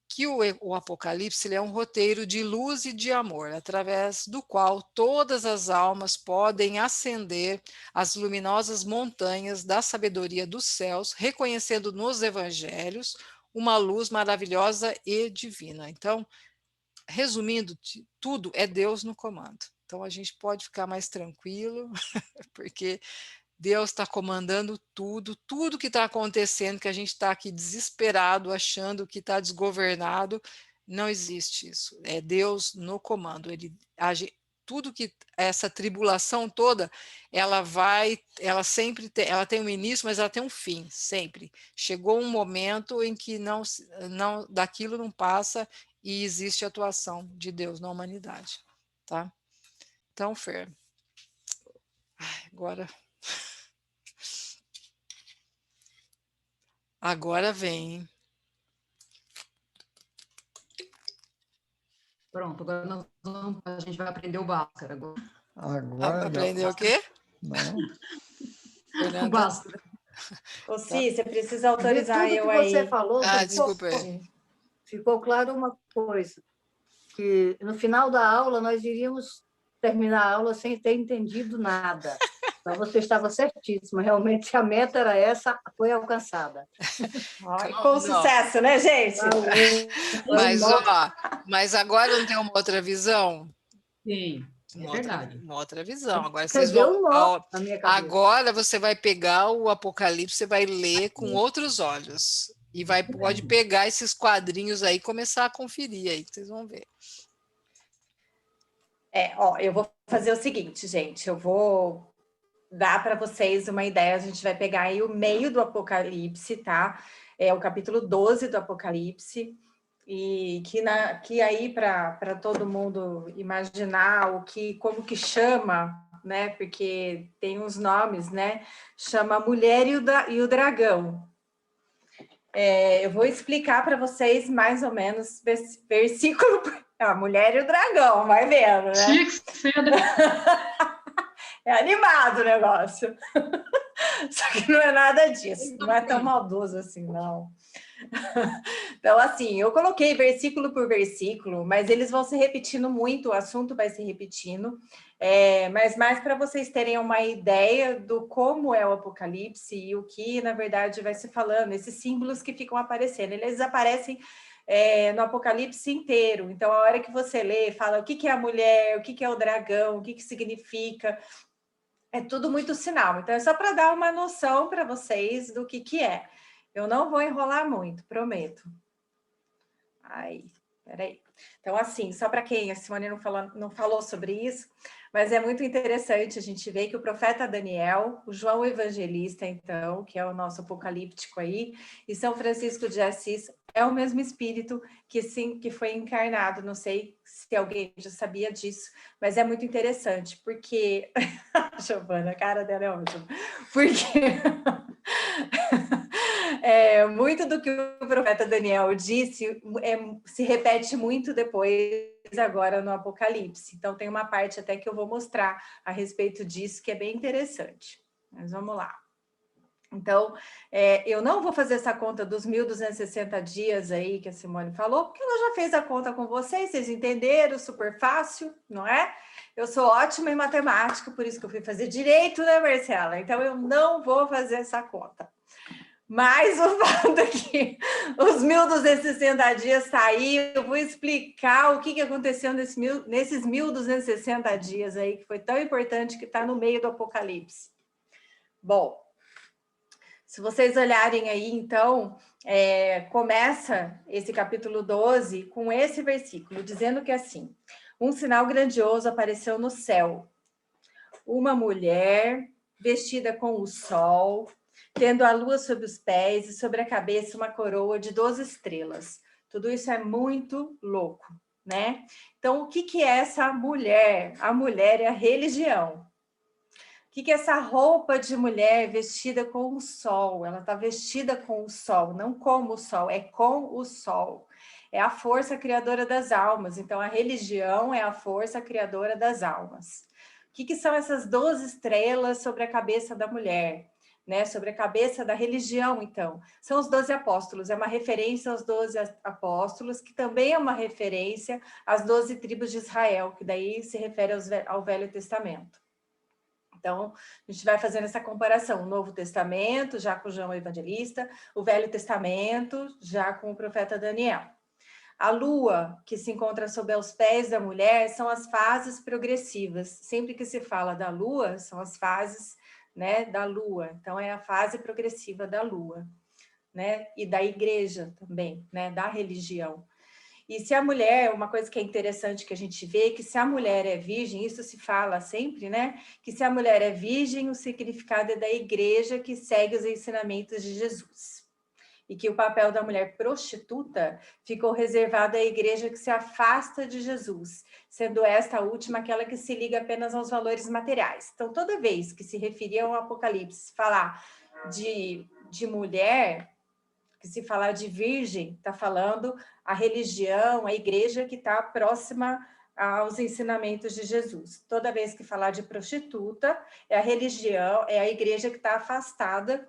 que o Apocalipse ele é um roteiro de luz e de amor, através do qual todas as almas podem ascender às luminosas montanhas da sabedoria dos céus, reconhecendo nos evangelhos uma luz maravilhosa e divina. Então, resumindo, tudo é Deus no comando. Então, a gente pode ficar mais tranquilo, porque Deus está comandando tudo que está acontecendo, que a gente está aqui desesperado, achando que está desgovernado, não existe isso. É Deus no comando. Ele age, tudo que essa tribulação toda, ela sempre tem, ela tem um início, mas ela tem um fim, sempre. Chegou um momento em que não daquilo não passa e existe a atuação de Deus na humanidade, tá? Então, Fer, agora vem. Pronto, agora a gente vai aprender o Bhaskara agora. Agora aprendeu o quê? Não. O Bhaskara. Ô, Cí, você precisa autorizar De tudo eu que aí. você falou, Desculpa aí. ficou claro uma coisa, que no final da aula nós iríamos terminar a aula sem ter entendido nada. Então, você estava certíssima. Realmente, a meta era essa, foi alcançada. Com sucesso, né, gente? Mas agora não tem uma outra visão? Sim, é verdade. Uma outra visão. Agora Você deu um nó na minha cabeça. Agora você vai pegar o Apocalipse, você vai ler com outros olhos. E pode pegar esses quadrinhos aí e começar a conferir aí, que vocês vão ver. Eu vou fazer o seguinte, gente. Eu vou dar para vocês uma ideia. A gente vai pegar aí o meio do Apocalipse, tá? É o capítulo 12 do Apocalipse. E que aí, para todo mundo imaginar como que chama, né? Porque tem uns nomes, né? Chama a Mulher e o Dragão. Eu vou explicar para vocês mais ou menos versículo. A Mulher e o Dragão, vai vendo, né? Tinha que ser, né? É animado o negócio. Só que não é nada disso. Não é tão maldoso assim, não. Então, assim, eu coloquei versículo por versículo, mas eles vão se repetindo muito, o assunto vai se repetindo. Mas mais para vocês terem uma ideia do como é o Apocalipse e o que, na verdade, vai se falando, esses símbolos que ficam aparecendo. Eles aparecem no Apocalipse inteiro. Então, a hora que você lê, fala o que é a mulher, o que é o dragão, o que significa. É tudo muito sinal. Então, é só para dar uma noção para vocês do que é. Eu não vou enrolar muito, prometo. Peraí. Então, assim, só para quem a Simone não falou sobre isso, mas é muito interessante a gente ver que o profeta Daniel, o João Evangelista, então, que é o nosso apocalíptico aí, e São Francisco de Assis, é o mesmo espírito que foi encarnado. Não sei se alguém já sabia disso, mas é muito interessante, porque... Giovana, a cara dela é ótima. muito do que o profeta Daniel disse se repete muito depois, agora no Apocalipse. Então, tem uma parte até que eu vou mostrar a respeito disso, que é bem interessante. Mas vamos lá. Então, eu não vou fazer essa conta dos 1.260 dias aí que a Simone falou, porque ela já fez a conta com vocês entenderam, super fácil, não é? Eu sou ótima em matemática, por isso que eu fui fazer direito, né, Marcela? Então, eu não vou fazer essa conta. Mas o fato é que os 1.260 dias está aí, eu vou explicar o que aconteceu nesses 1.260 dias aí, que foi tão importante, que está no meio do Apocalipse. Bom, se vocês olharem aí, então, começa esse capítulo 12 com esse versículo, dizendo que assim, um sinal grandioso apareceu no céu. Uma mulher vestida com o sol, tendo a lua sob os pés e sobre a cabeça uma coroa de 12 estrelas. Tudo isso é muito louco, né? Então, o que é essa mulher? A mulher é a religião. O que é essa roupa de mulher vestida com o sol? Ela está vestida com o sol, não como o sol, é com o sol. É a força criadora das almas. Então, a religião é a força criadora das almas. O que são essas 12 estrelas sobre a cabeça da mulher? Né? Sobre a cabeça da religião, então. São os 12 apóstolos, é uma referência aos 12 apóstolos, que também é uma referência às 12 tribos de Israel, que daí se refere ao Velho Testamento. Então, a gente vai fazendo essa comparação, o Novo Testamento, já com João Evangelista, o Velho Testamento, já com o profeta Daniel. A lua, que se encontra sob os pés da mulher, são as fases progressivas. Sempre que se fala da lua, são as fases, né, da lua. Então, é a fase progressiva da lua, né? E da igreja também, né, da religião. E se a mulher, uma coisa que é interessante que a gente vê, que se a mulher é virgem, isso se fala sempre, né? Que se a mulher é virgem, o significado é da igreja que segue os ensinamentos de Jesus. E que o papel da mulher prostituta ficou reservado à igreja que se afasta de Jesus, sendo esta última aquela que se liga apenas aos valores materiais. Então, toda vez que se referir ao Apocalipse, falar de mulher, que se falar de virgem, está falando a religião, a igreja que está próxima aos ensinamentos de Jesus. Toda vez que falar de prostituta, é a religião, é a igreja que está afastada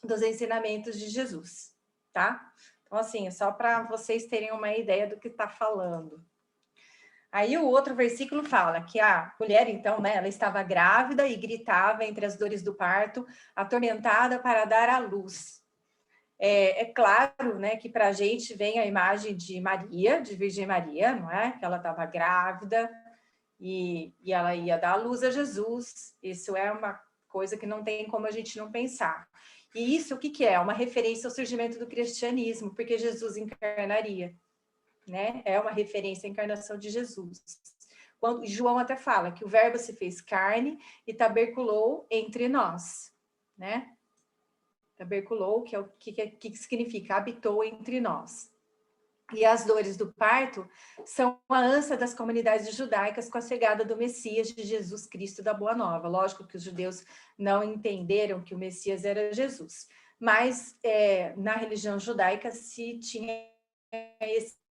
dos ensinamentos de Jesus, tá? Então, assim, é só para vocês terem uma ideia do que está falando. Aí o outro versículo fala que a mulher, então, né, ela estava grávida e gritava entre as dores do parto, atormentada para dar à luz. É claro, né, que para a gente vem a imagem de Maria, de Virgem Maria, não é? Que ela estava grávida e ela ia dar à luz a Jesus. Isso é uma coisa que não tem como a gente não pensar. E isso, o que é? Uma referência ao surgimento do cristianismo, porque Jesus encarnaria, né? É uma referência à encarnação de Jesus. Quando João até fala que o verbo se fez carne e taberculou entre nós, né? Taberculou, que é o que significa habitou entre nós. E as dores do parto são a ânsia das comunidades judaicas com a chegada do Messias, de Jesus Cristo da Boa Nova. Lógico que os judeus não entenderam que o Messias era Jesus, mas na religião judaica se tinha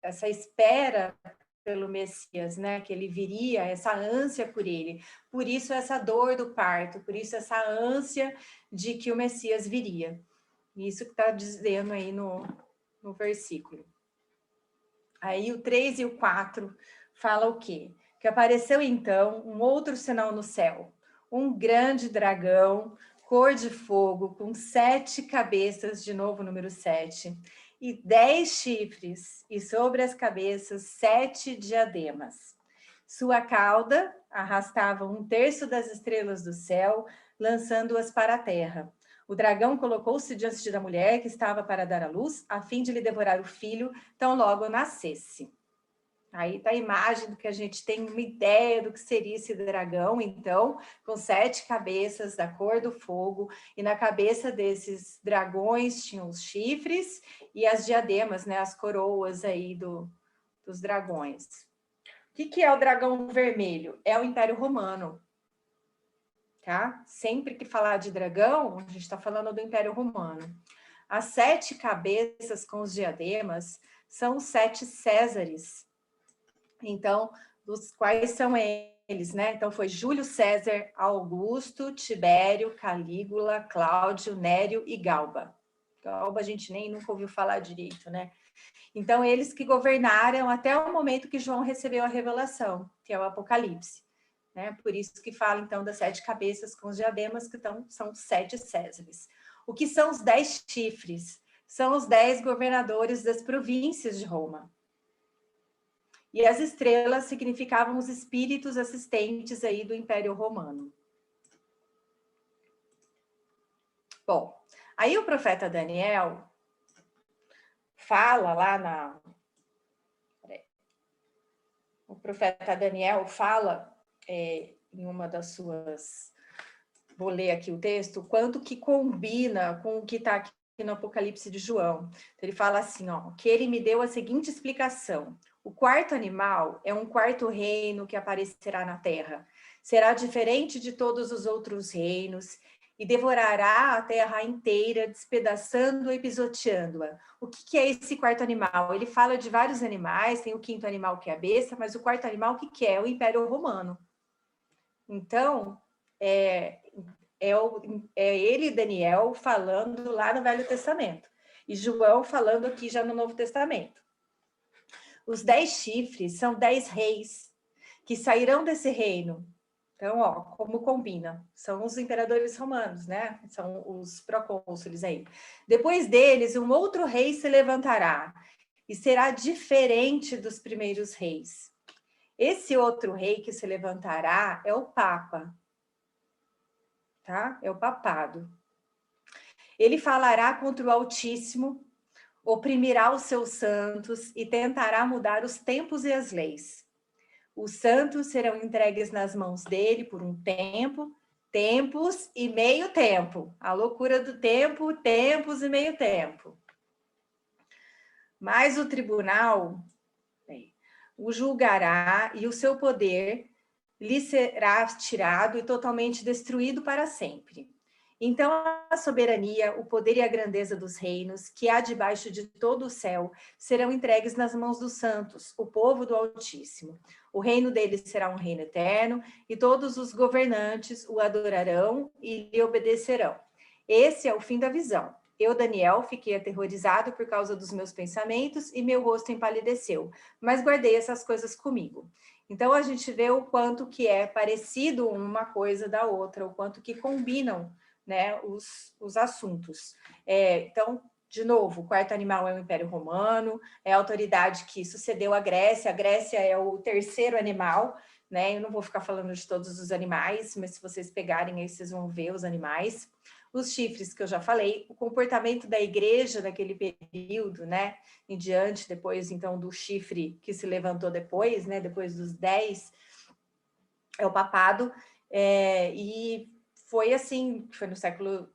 essa espera pelo Messias, né? Que ele viria, essa ânsia por ele. Por isso essa dor do parto, por isso essa ânsia de que o Messias viria. Isso que está dizendo aí no versículo. Aí o 3 e o 4 fala o quê? Que apareceu então um outro sinal no céu, um grande dragão, cor de fogo, com 7 cabeças, de novo número 7, e 10 chifres, e sobre as cabeças 7 diademas. Sua cauda arrastava 1/3 das estrelas do céu, lançando-as para a terra. O dragão colocou-se diante da mulher que estava para dar à luz, a fim de lhe devorar o filho, tão logo nascesse. Aí está a imagem do que a gente tem uma ideia do que seria esse dragão, então, com 7 cabeças da cor do fogo, e na cabeça desses dragões tinham os chifres e as diademas, né, as coroas aí dos dragões. O que é o dragão vermelho? É o Império Romano. Tá? Sempre que falar de dragão, a gente está falando do Império Romano. as 7 cabeças com os diademas são os 7 Césares. Então, dos quais são eles, né? Então, foi Júlio César, Augusto, Tibério, Calígula, Cláudio, Nério e Galba. Galba a gente nem nunca ouviu falar direito, né? Então, eles que governaram até o momento que João recebeu a revelação, que é o Apocalipse. Né? Por isso que fala, então, das 7 cabeças com os diademas, que são 7 Césares. O que são os 10 chifres? São os 10 governadores das províncias de Roma. E as estrelas significavam os espíritos assistentes aí do Império Romano. Bom, aí o profeta Daniel fala lá na... O profeta Daniel fala em uma das suas... Vou ler aqui o texto, quanto que combina com o que está aqui no Apocalipse de João. Então, ele fala assim, ó, que ele me deu a seguinte explicação. O quarto animal é um quarto reino que aparecerá na terra. Será diferente de todos os outros reinos e devorará a terra inteira, despedaçando e pisoteando-a. O que é esse quarto animal? Ele fala de vários animais, tem o quinto animal que é a besta, mas o quarto animal, o que é? O Império Romano. Então, é ele, Daniel, falando lá no Velho Testamento. E João falando aqui já no Novo Testamento. Os 10 chifres são 10 reis que sairão desse reino. Então, ó, como combina? São os imperadores romanos, né? São os procônsules aí. Depois deles, um outro rei se levantará e será diferente dos primeiros reis. Esse outro rei que se levantará é o Papa, tá? É o papado. Ele falará contra o Altíssimo, oprimirá os seus santos e tentará mudar os tempos e as leis. Os santos serão entregues nas mãos dele por um tempo, tempos e meio tempo. A loucura do tempo, tempos e meio tempo. Mas o tribunal o julgará e o seu poder lhe será tirado e totalmente destruído para sempre. Então, a soberania, o poder e a grandeza dos reinos, que há debaixo de todo o céu, serão entregues nas mãos dos santos, o povo do Altíssimo. O reino deles será um reino eterno, e todos os governantes o adorarão e lhe obedecerão. Esse é o fim da visão. Eu, Daniel, fiquei aterrorizado por causa dos meus pensamentos e meu rosto empalideceu, mas guardei essas coisas comigo. Então, a gente vê o quanto que é parecido uma coisa da outra, o quanto que combinam, né, os assuntos. Então, de novo, o quarto animal é o Império Romano, é a autoridade que sucedeu a Grécia é o terceiro animal, né? Eu não vou ficar falando de todos os animais, mas se vocês pegarem aí, vocês vão ver os animais. Os chifres que eu já falei, o comportamento da igreja naquele período, né? Em diante, depois, então, do chifre que se levantou depois, né? Depois dos 10, é o papado, e foi assim, foi no século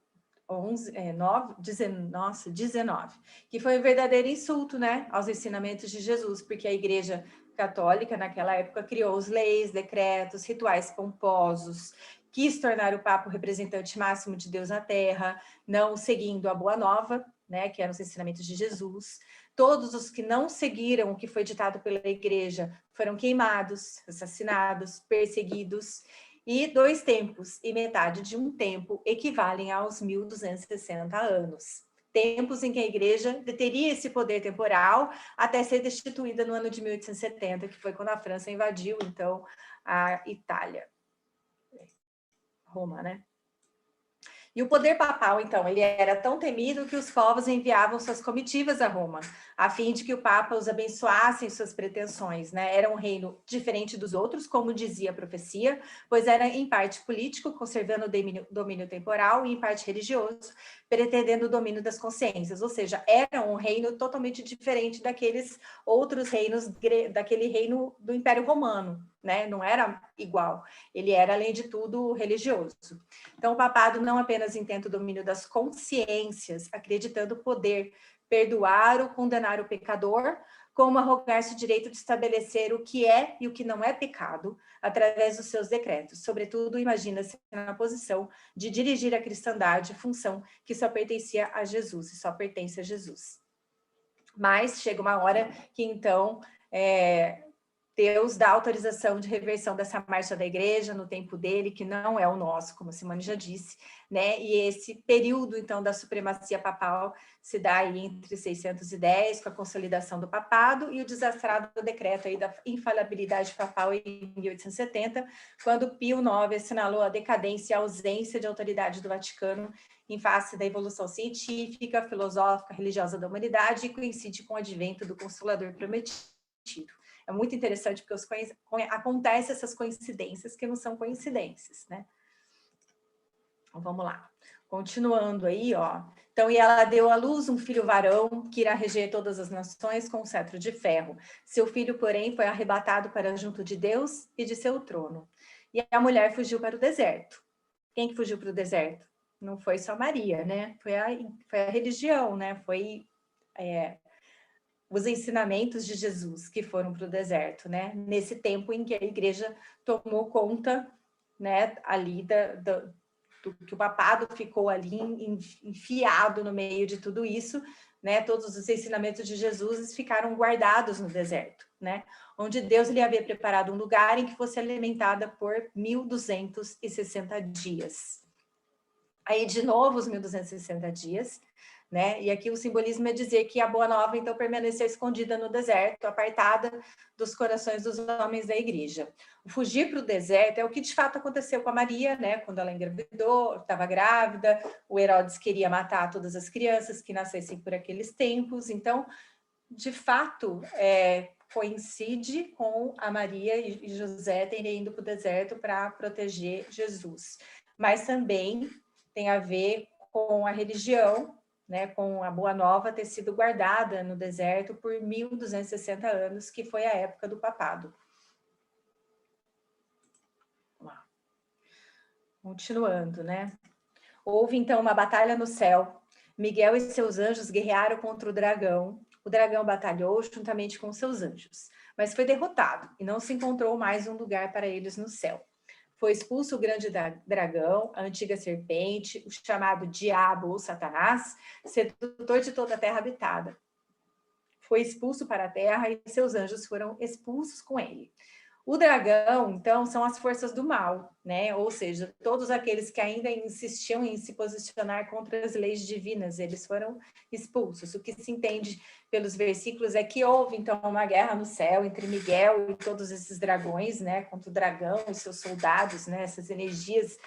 19, que foi um verdadeiro insulto, né, aos ensinamentos de Jesus, porque a Igreja Católica, naquela época, criou as leis, decretos, rituais pomposos, quis tornar o Papa o representante máximo de Deus na Terra, não seguindo a Boa Nova, né, que eram os ensinamentos de Jesus. Todos os que não seguiram o que foi ditado pela Igreja foram queimados, assassinados, perseguidos. E 2 tempos e metade de um tempo equivalem aos 1260 anos. Tempos em que a igreja teria esse poder temporal até ser destituída no ano de 1870, que foi quando a França invadiu, então, a Itália. Roma, né? E o poder papal, então, ele era tão temido que os povos enviavam suas comitivas a Roma, a fim de que o Papa os abençoasse em suas pretensões, né? Era um reino diferente dos outros, como dizia a profecia, pois era em parte político, conservando o domínio temporal, e em parte religioso, pretendendo o domínio das consciências, ou seja, era um reino totalmente diferente daqueles outros reinos, daquele reino do Império Romano, né? Não era igual, ele era, além de tudo, religioso. Então, o papado não apenas intenta o domínio das consciências, acreditando poder perdoar ou condenar o pecador, como arrogar-se o direito de estabelecer o que é e o que não é pecado, através dos seus decretos. Sobretudo, imagina-se na posição de dirigir a cristandade, função que só pertencia a Jesus, e só pertence a Jesus. Mas chega uma hora que, então, Deus dá autorização de reversão dessa marcha da igreja no tempo dele, que não é o nosso, como a Simone já disse, né? E esse período, então, da supremacia papal se dá aí entre 610, com a consolidação do papado, e o desastrado decreto aí da infalibilidade papal em 1870, quando Pio IX assinalou a decadência e a ausência de autoridade do Vaticano em face da evolução científica, filosófica, religiosa da humanidade, e coincide com o advento do Consolador prometido. É muito interessante porque acontecem essas coincidências que não são coincidências, né? Então, vamos lá. Continuando aí, ó. Então, e ela deu à luz um filho varão que irá reger todas as nações com um cetro de ferro. Seu filho, porém, foi arrebatado para junto de Deus e de seu trono. E a mulher fugiu para o deserto. Quem que fugiu para o deserto? Não foi só Maria, né? Foi a religião, né? Foi os ensinamentos de Jesus que foram para o deserto, né? Nesse tempo em que a igreja tomou conta, né, ali do que o papado ficou ali enfiado no meio de tudo isso, né? Todos os ensinamentos de Jesus ficaram guardados no deserto, né? Onde Deus lhe havia preparado um lugar em que fosse alimentada por 1260 dias. Aí, de novo, os 1260 dias, né? E aqui o simbolismo é dizer que a Boa Nova, então, permaneceu escondida no deserto, apartada dos corações dos homens da igreja. O fugir para o deserto é o que de fato aconteceu com a Maria, né? Quando ela engravidou, estava grávida, o Herodes queria matar todas as crianças que nascessem por aqueles tempos. Então, de fato, coincide com a Maria e José terem ido para o deserto para proteger Jesus. Mas também tem a ver com a religião, né, com a Boa Nova ter sido guardada no deserto por 1260 anos, que foi a época do papado. Vamos lá. Continuando, né? Houve então uma batalha no céu. Miguel e seus anjos guerrearam contra o dragão. O dragão batalhou juntamente com seus anjos, mas foi derrotado e não se encontrou mais um lugar para eles no céu. Foi expulso o grande dragão, a antiga serpente, o chamado diabo ou Satanás, sedutor de toda a terra habitada. Foi expulso para a terra e seus anjos foram expulsos com ele. O dragão, então, são as forças do mal, né? Ou seja, todos aqueles que ainda insistiam em se posicionar contra as leis divinas, eles foram expulsos. O que se entende pelos versículos é que houve, então, uma guerra no céu entre Miguel e todos esses dragões, né? Contra o dragão e seus soldados, né? Essas energias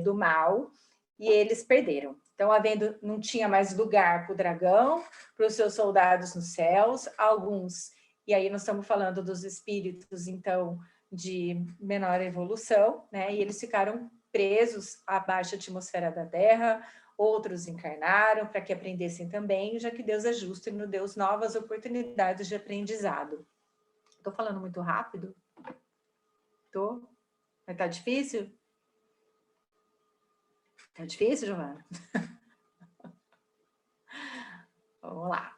do mal, e eles perderam. Então, não tinha mais lugar para o dragão, para os seus soldados nos céus, alguns. E aí nós estamos falando dos espíritos, então, de menor evolução, né? E eles ficaram presos à baixa atmosfera da Terra, outros encarnaram para que aprendessem também, já que Deus é justo e nos deu novas oportunidades de aprendizado. Estou falando muito rápido? Estou? Mas tá difícil? Tá difícil, Giovana? Vamos lá.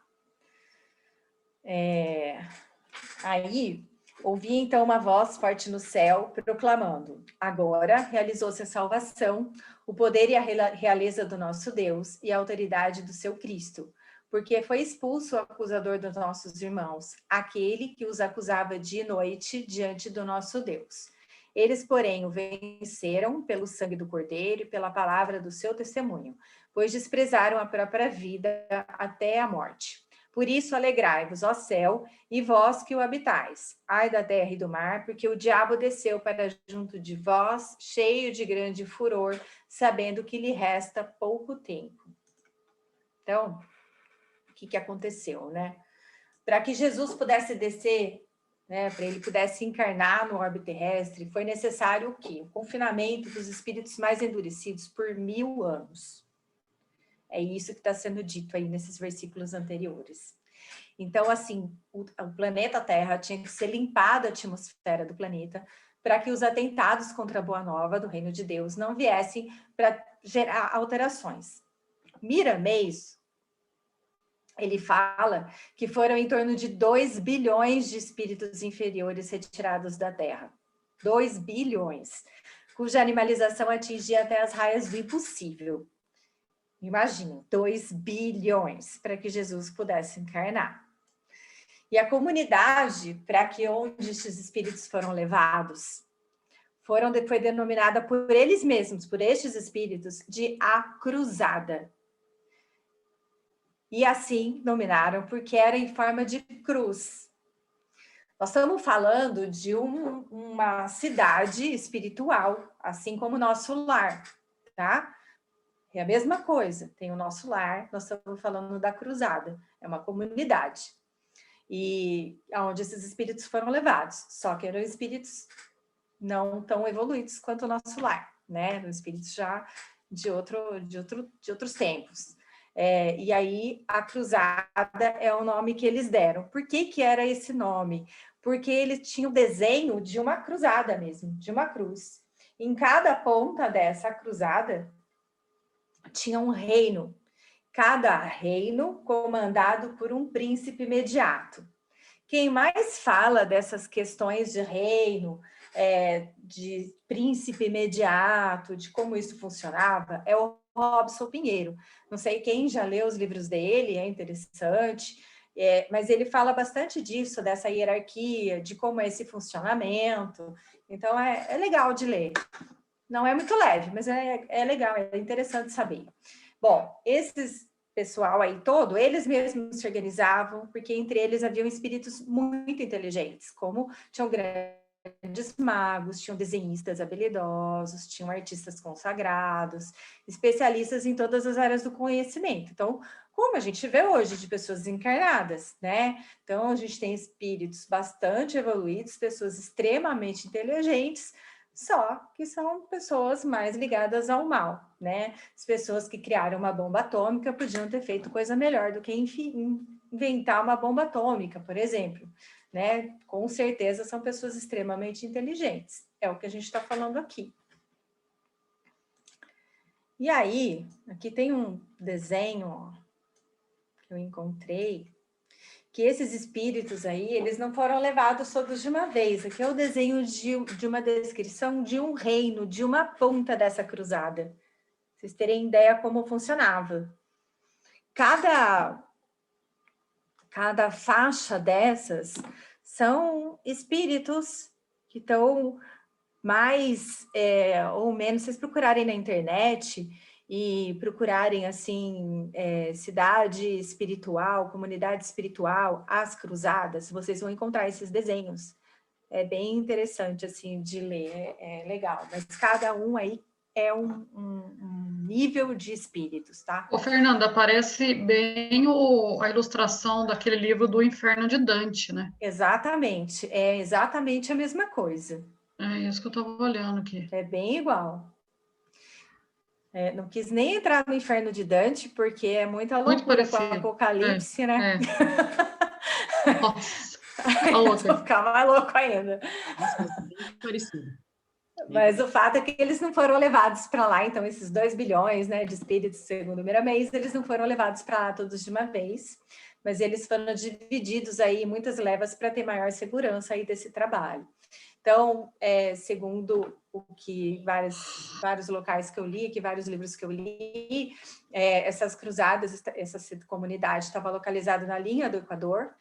Aí, ouvi então uma voz forte no céu, proclamando: agora realizou-se a salvação, o poder e a realeza do nosso Deus e a autoridade do seu Cristo, porque foi expulso o acusador dos nossos irmãos, aquele que os acusava dia e noite diante do nosso Deus. Eles, porém, o venceram pelo sangue do Cordeiro e pela palavra do seu testemunho, pois desprezaram a própria vida até a morte. Por isso, alegrai-vos, ó céu, e vós que o habitais. Ai da terra e do mar, porque o diabo desceu para junto de vós, cheio de grande furor, sabendo que lhe resta pouco tempo. Então, o que aconteceu, né? Para que Jesus pudesse descer, né, para ele pudesse encarnar no orbe terrestre, foi necessário o quê? O confinamento dos espíritos mais endurecidos por 1000 anos. É isso que está sendo dito aí nesses versículos anteriores. Então, assim, o planeta Terra tinha que ser limpada a atmosfera do planeta para que os atentados contra a Boa Nova do Reino de Deus não viessem para gerar alterações. Miramês ele fala que foram em torno de 2 bilhões de espíritos inferiores retirados da Terra. 2 bilhões, cuja animalização atingia até as raias do impossível. Imaginem, 2 bilhões para que Jesus pudesse encarnar. E a comunidade para que onde esses espíritos foram levados foi denominada por eles mesmos, por estes espíritos, de a Cruzada. E assim nominaram porque era em forma de cruz. Nós estamos falando de uma cidade espiritual, assim como o nosso lar, tá? É a mesma coisa, tem o nosso lar, nós estamos falando da Cruzada, é uma comunidade. E onde esses espíritos foram levados, só que eram espíritos não tão evoluídos quanto o nosso lar, né? Eram espíritos já de outros tempos. E aí a Cruzada é o nome que eles deram. Por que era esse nome? Porque ele tinha o desenho de uma cruzada mesmo, de uma cruz. Em cada ponta dessa cruzada tinha um reino, cada reino comandado por um príncipe imediato. Quem mais fala dessas questões de reino, de príncipe imediato, de como isso funcionava, é o Robson Pinheiro. Não sei quem já leu os livros dele, é interessante, mas ele fala bastante disso, dessa hierarquia, de como é esse funcionamento. Então, é legal de ler. Não é muito leve, mas é legal, é interessante saber. Bom, esses pessoal aí todo, eles mesmos se organizavam, porque entre eles haviam espíritos muito inteligentes, como tinham grandes magos, tinham desenhistas habilidosos, tinham artistas consagrados, especialistas em todas as áreas do conhecimento. Então, como a gente vê hoje de pessoas encarnadas, né? Então, a gente tem espíritos bastante evoluídos, pessoas extremamente inteligentes, só que são pessoas mais ligadas ao mal, né? As pessoas que criaram uma bomba atômica podiam ter feito coisa melhor do que inventar uma bomba atômica, por exemplo, né? Com certeza são pessoas extremamente inteligentes. É o que a gente está falando aqui. E aí, aqui tem um desenho, ó, que eu encontrei, que esses espíritos aí, eles não foram levados todos de uma vez. Aqui é o desenho de uma descrição de um reino, de uma ponta dessa cruzada. Pra vocês terem ideia como funcionava. Cada faixa dessas são espíritos que estão mais ou menos, vocês procurarem na internet e procurarem, assim, cidade espiritual, comunidade espiritual, as cruzadas, vocês vão encontrar esses desenhos. É bem interessante, assim, de ler, é legal. Mas cada um aí é um nível de espíritos, tá? Ô, Fernanda, parece bem a ilustração daquele livro do Inferno de Dante, né? Exatamente, é exatamente a mesma coisa. É isso que eu estava olhando aqui. É bem igual. Não quis nem entrar no Inferno de Dante, porque é muita loucura com o Apocalipse, né? Nossa, Vou ficar mais louco ainda. Nossa, bem parecido. Mas o fato é que eles não foram levados para lá, então esses 2 bilhões, né, de espíritos, segundo o Miramês, eles não foram levados para lá todos de uma vez, mas eles foram divididos aí em muitas levas para ter maior segurança aí desse trabalho. Então, segundo o que vários locais que eu li, que vários livros que eu li, essas cruzadas, essa comunidade estava localizada na linha do Equador,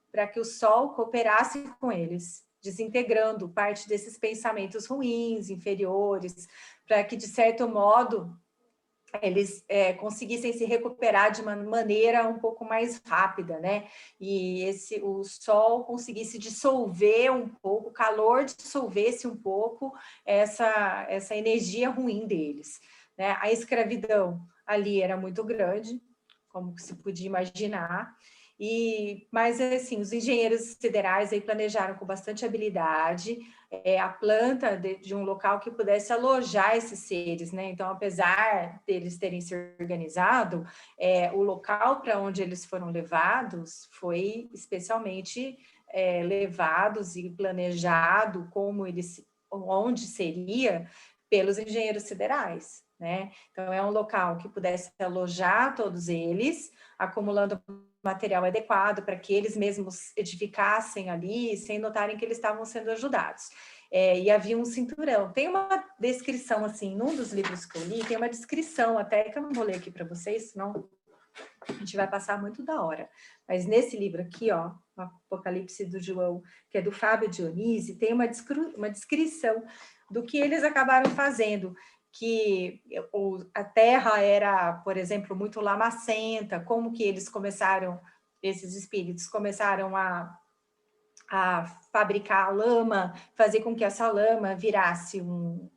para que o Sol cooperasse com eles, desintegrando parte desses pensamentos ruins, inferiores, para que, de certo modo, eles conseguissem se recuperar de uma maneira um pouco mais rápida, né? E o Sol conseguisse dissolver um pouco, o calor dissolvesse um pouco essa energia ruim deles, né? A escravidão ali era muito grande, como se podia imaginar, mas assim, os engenheiros siderais aí planejaram com bastante habilidade a planta de um local que pudesse alojar esses seres, né? Então, apesar deles terem se organizado, o local para onde eles foram levados foi especialmente levados e planejado onde seria pelos engenheiros siderais, né? Então, é um local que pudesse alojar todos eles, acumulando material adequado para que eles mesmos edificassem ali, sem notarem que eles estavam sendo ajudados. E havia um cinturão. Tem uma descrição, assim, num dos livros que eu li, tem uma descrição até, que eu não vou ler aqui para vocês, senão a gente vai passar muito da hora. Mas nesse livro aqui, ó, o Apocalipse do João, que é do Fábio Dionisi, tem uma descrição do que eles acabaram fazendo, que a terra era, por exemplo, muito lamacenta, como que eles começaram, esses espíritos começaram a fabricar a lama, fazer com que essa lama virasse um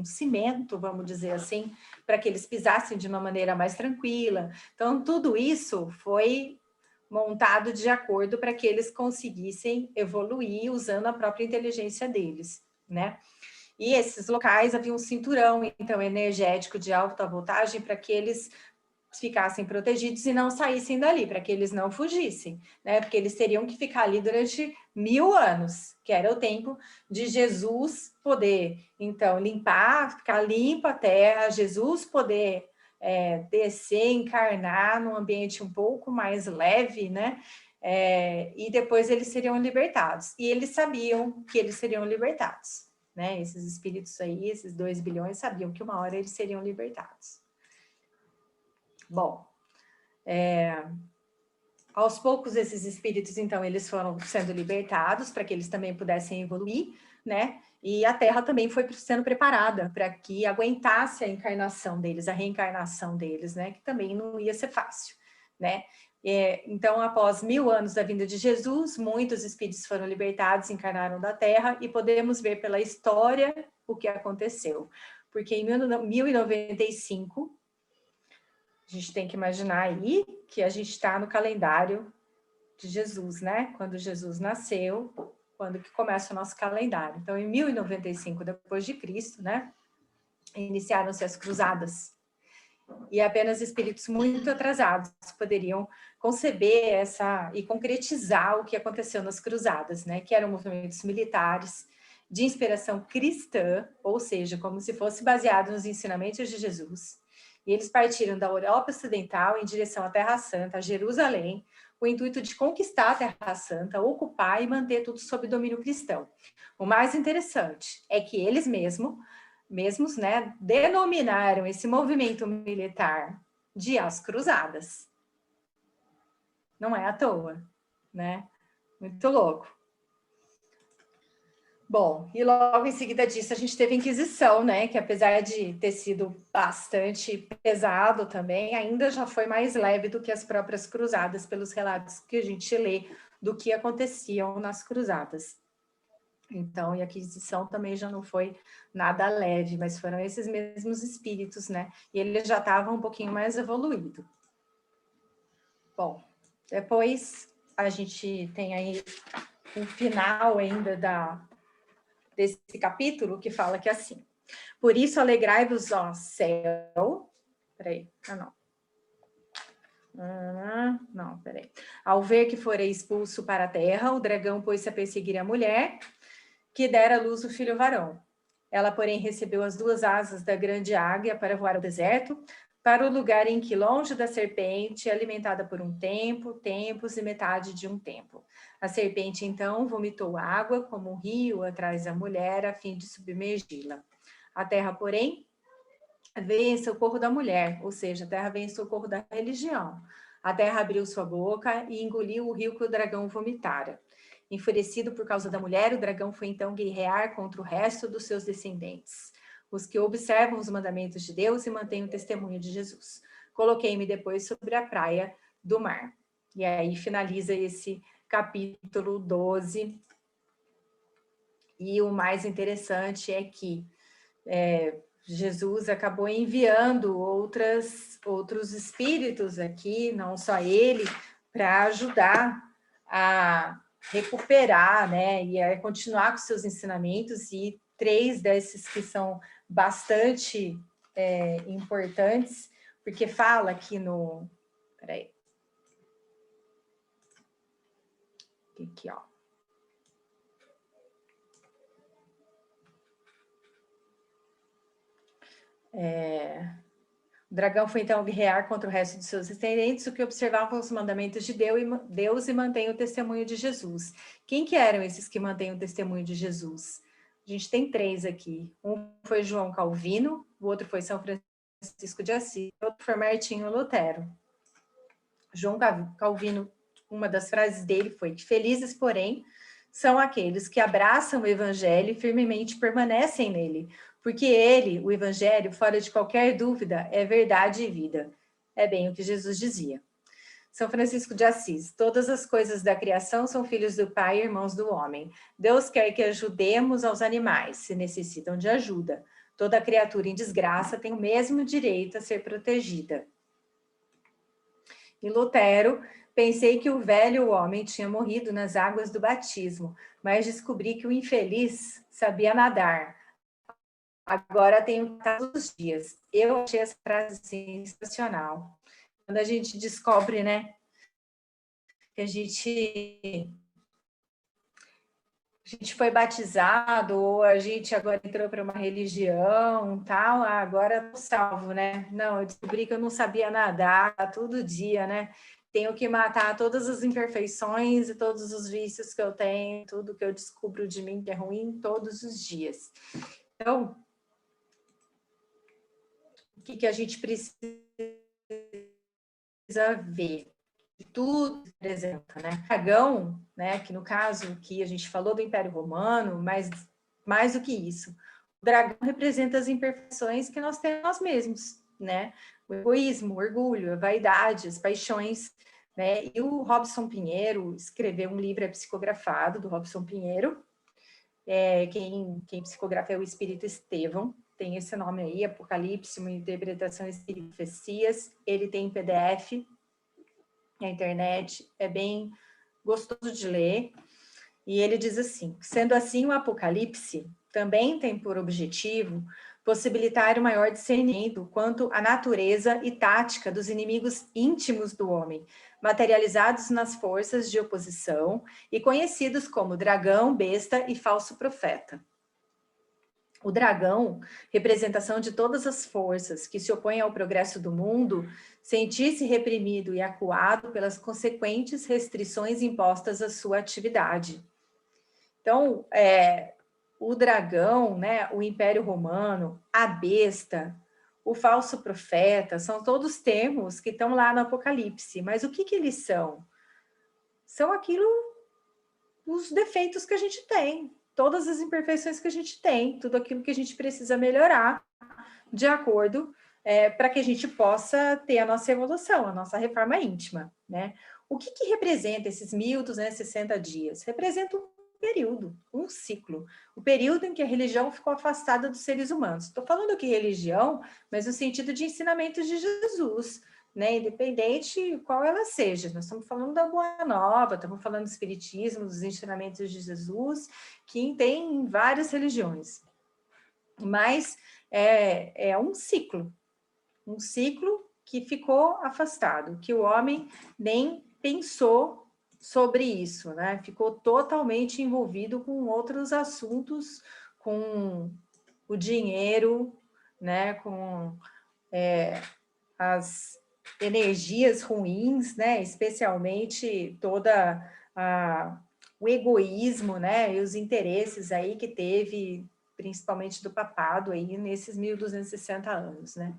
cimento, vamos dizer assim, para que eles pisassem de uma maneira mais tranquila. Então, tudo isso foi montado de acordo para que eles conseguissem evoluir usando a própria inteligência deles, né? E esses locais havia um cinturão, então, energético de alta voltagem para que eles ficassem protegidos e não saíssem dali, para que eles não fugissem, né? Porque eles teriam que ficar ali durante 1000 anos, que era o tempo de Jesus poder, então, limpar, ficar limpa a terra, Jesus poder descer, encarnar num ambiente um pouco mais leve, né? E depois eles seriam libertados. E eles sabiam que eles seriam libertados, né? Esses espíritos aí, esses 2 bilhões, sabiam que uma hora eles seriam libertados. Bom, aos poucos esses espíritos, então, eles foram sendo libertados para que eles também pudessem evoluir, né? E a Terra também foi sendo preparada para que aguentasse a encarnação deles, a reencarnação deles, né? Que também não ia ser fácil, né? Então, após 1000 anos da vinda de Jesus, muitos espíritos foram libertados, encarnaram da Terra, e podemos ver pela história o que aconteceu. Porque em 1095, a gente tem que imaginar aí que a gente está no calendário de Jesus, né? Quando Jesus nasceu, quando que começa o nosso calendário. Então, em 1095 depois de Cristo, né? Iniciaram-se as cruzadas. E apenas espíritos muito atrasados poderiam conceber e concretizar o que aconteceu nas cruzadas, né? Que eram movimentos militares de inspiração cristã, ou seja, como se fosse baseado nos ensinamentos de Jesus. E eles partiram da Europa Ocidental em direção à Terra Santa, a Jerusalém, com o intuito de conquistar a Terra Santa, ocupar e manter tudo sob domínio cristão. O mais interessante é que eles mesmos, né, denominaram esse movimento militar de As Cruzadas. Não é à toa, né? Muito louco. Bom, e logo em seguida disso a gente teve a Inquisição, né? Que apesar de ter sido bastante pesado também, ainda já foi mais leve do que as próprias cruzadas, pelos relatos que a gente lê do que aconteciam nas cruzadas. Então, e a Inquisição também já não foi nada leve, mas foram esses mesmos espíritos, né? E ele já estava um pouquinho mais evoluído. Bom, depois a gente tem aí um final ainda desse capítulo, que fala que é assim: por isso alegrai-vos, ó céu. Peraí, não, peraí. Ao ver que forei expulso para a terra, o dragão pôs-se a perseguir a mulher, que dera à luz o filho varão. Ela, porém, recebeu as 2 asas da grande águia para voar ao deserto, para o lugar em que, longe da serpente, alimentada por um tempo, tempos e metade de um tempo. A serpente, então, vomitou água como um rio atrás da mulher, a fim de submergi-la. A terra, porém, veio em socorro da mulher, ou seja, a terra veio em socorro da religião. A terra abriu sua boca e engoliu o rio que o dragão vomitara. Enfurecido por causa da mulher, o dragão foi então guerrear contra o resto dos seus descendentes, os que observam os mandamentos de Deus e mantêm o testemunho de Jesus. Coloquei-me depois sobre a praia do mar. E aí finaliza esse capítulo 12. E o mais interessante é que Jesus acabou enviando outros espíritos aqui, não só ele, para ajudar a recuperar, né, e a continuar com seus ensinamentos, e 3 desses que são bastante importantes, porque fala aqui no... Peraí. Aqui, ó. O dragão foi então guerrear contra o resto dos seus descendentes, o que observavam os mandamentos de Deus e mantém o testemunho de Jesus. Quem que eram esses que mantêm o testemunho de Jesus? A gente tem 3 aqui. Um foi João Calvino, o outro foi São Francisco de Assis, o outro foi Martinho Lutero. João Calvino, uma das frases dele foi que felizes, porém, são aqueles que abraçam o evangelho e firmemente permanecem nele, porque ele, o evangelho, fora de qualquer dúvida, é verdade e vida. É bem o que Jesus dizia. São Francisco de Assis, todas as coisas da criação são filhos do Pai e irmãos do homem. Deus quer que ajudemos aos animais, se necessitam de ajuda. Toda criatura em desgraça tem o mesmo direito a ser protegida. E Lutero, pensei que o velho homem tinha morrido nas águas do batismo, mas descobri que o infeliz sabia nadar. Agora tenho todos os dias. Eu achei essa frase sensacional. Quando a gente descobre, né, que a gente foi batizado, ou a gente agora entrou para uma religião, tal, agora eu tô salvo, né? Não, eu descobri que eu não sabia nadar todo dia, né? Tenho que matar todas as imperfeições e todos os vícios que eu tenho, tudo que eu descubro de mim que é ruim todos os dias. Então, o que a gente precisa ver? Tudo representa, né? O dragão, né, que no caso que a gente falou do Império Romano, mas mais do que isso, o dragão representa as imperfeições que nós temos nós mesmos, né? O egoísmo, o orgulho, a vaidade, as paixões, né? E o Robson Pinheiro escreveu um livro psicografado do Robson Pinheiro, quem psicografa é o Espírito Estevão, tem esse nome aí, Apocalipse, uma interpretação espírita de profecias, ele tem em PDF, na internet, é bem gostoso de ler, e ele diz assim: sendo assim, o Apocalipse também tem por objetivo possibilitar o maior discernimento quanto à natureza e tática dos inimigos íntimos do homem, materializados nas forças de oposição e conhecidos como dragão, besta e falso profeta. O dragão, representação de todas as forças que se opõem ao progresso do mundo, sentir-se reprimido e acuado pelas consequentes restrições impostas à sua atividade. Então, o dragão, né, o Império Romano, a besta, o falso profeta, são todos termos que estão lá no Apocalipse. Mas o que eles são? São os defeitos que a gente tem, todas as imperfeições que a gente tem, tudo aquilo que a gente precisa melhorar de acordo para que a gente possa ter a nossa evolução, a nossa reforma íntima, né? O que representa esses 1.260 dias? Representa um período, um ciclo, o período em que a religião ficou afastada dos seres humanos. Estou falando aqui religião, mas no sentido de ensinamentos de Jesus, né? Independente qual ela seja. Nós estamos falando da Boa Nova, estamos falando do Espiritismo, dos ensinamentos de Jesus, que tem em várias religiões. Mas é um ciclo que ficou afastado, que o homem nem pensou sobre isso, né? Ficou totalmente envolvido com outros assuntos, com o dinheiro, né? Com as energias ruins, né? Especialmente o egoísmo, né? E os interesses aí que teve, principalmente do papado aí nesses 1.260 anos, né?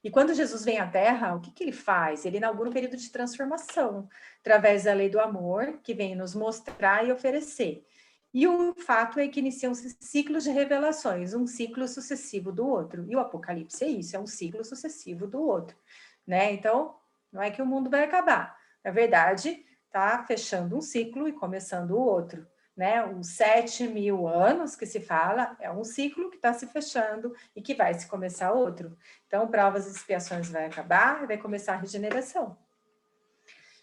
E quando Jesus vem à Terra, o que ele faz? Ele inaugura um período de transformação, através da lei do amor, que vem nos mostrar e oferecer. E o fato é que iniciam-se ciclos de revelações, um ciclo sucessivo do outro. E o Apocalipse é isso, é um ciclo sucessivo do outro, né? Então, não é que o mundo vai acabar. Na verdade, está fechando um ciclo e começando o outro, né? Os 7.000 anos que se fala é um ciclo que está se fechando e que vai se começar outro. Então, provas e expiações vai acabar e vai começar a regeneração.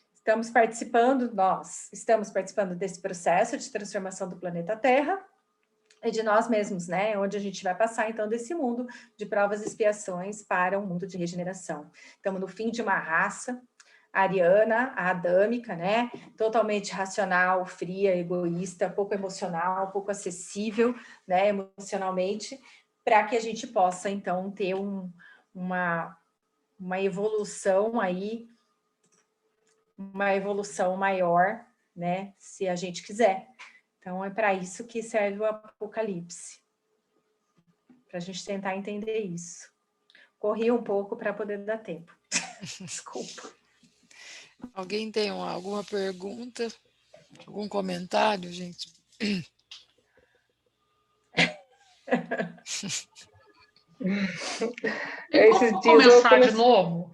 Nós estamos participando desse processo de transformação do planeta Terra e de nós mesmos, né? Onde a gente vai passar, então, desse mundo de provas e expiações para um mundo de regeneração. Estamos no fim de uma raça ariana, a adâmica, né? Totalmente racional, fria, egoísta, pouco emocional, pouco acessível, né? Emocionalmente, para que a gente possa, então, ter uma evolução aí, uma evolução maior, né? Se a gente quiser. Então, é para isso que serve o Apocalipse. Para a gente tentar entender isso. Corri um pouco para poder dar tempo. Desculpa. Alguém tem alguma pergunta? Algum comentário, gente? Tem como começar de novo?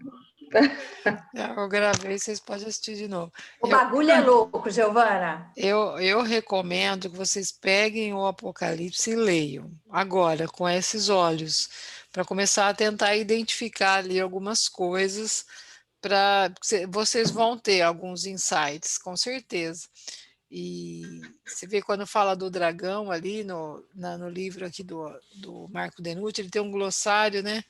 Eu gravei, vocês podem assistir de novo. O bagulho é louco, Giovana. Eu recomendo que vocês peguem o Apocalipse e leiam, agora, com esses olhos, para começar a tentar identificar ali algumas coisas, para vocês vão ter alguns insights, com certeza. E você vê quando fala do dragão ali no livro aqui do Marco Denucci, ele tem um glossário, né?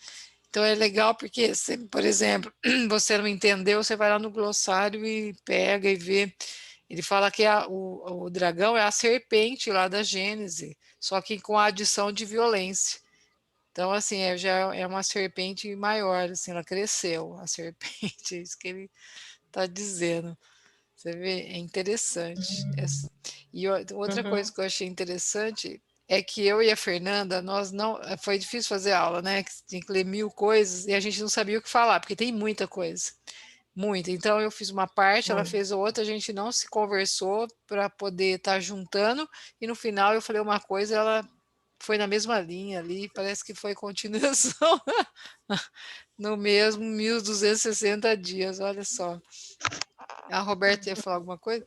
Então é legal porque, por exemplo, você não entendeu, você vai lá no glossário e pega e vê. Ele fala que o dragão é a serpente lá da Gênese, só que com a adição de violência. Então, assim, já é uma serpente maior, assim, ela cresceu, a serpente, é isso que ele está dizendo. Você vê, é interessante. E outra coisa que eu achei interessante é que eu e a Fernanda, nós não. Foi difícil fazer aula, né? Que tinha que ler 1000 coisas e a gente não sabia o que falar, porque tem muita coisa. Muita. Então eu fiz uma parte, ela fez outra, a gente não se conversou para poder estar juntando, e no final eu falei uma coisa, ela foi na mesma linha ali, parece que foi continuação no mesmo 1260 dias, olha só. A Roberta ia falar alguma coisa?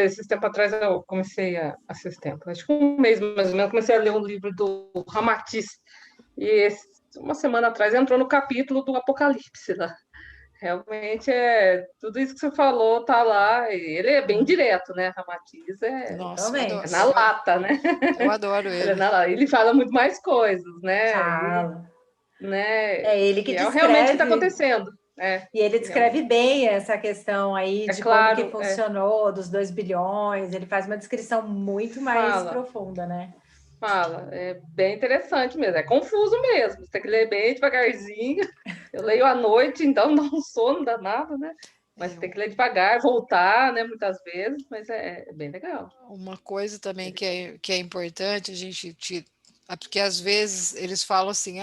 Esses tempos atrás, eu comecei esses tempos, acho que um mês mais ou menos, comecei a ler um livro do Ramatiz, e uma semana atrás entrou no capítulo do Apocalipse lá. Realmente, tudo isso que você falou tá lá, e ele é bem direto, né? Ramatiz Nossa, Também. na lata, né? eu adoro Ele, ele. ele fala muito mais coisas, né? Fala. Né? É ele que realmente o que está descreve. acontecendo. E ele descreve bem essa questão aí de claro, como que funcionou, dos 2 bilhões. Ele faz uma descrição muito mais profunda, né? Fala, é bem interessante mesmo, é confuso mesmo, você tem que ler bem devagarzinho. Eu leio à noite, então não dá um sono danado, né? Mas tem que ler devagar, voltar, né, muitas vezes, mas é bem legal. Uma coisa também que é importante a gente porque às vezes eles falam assim,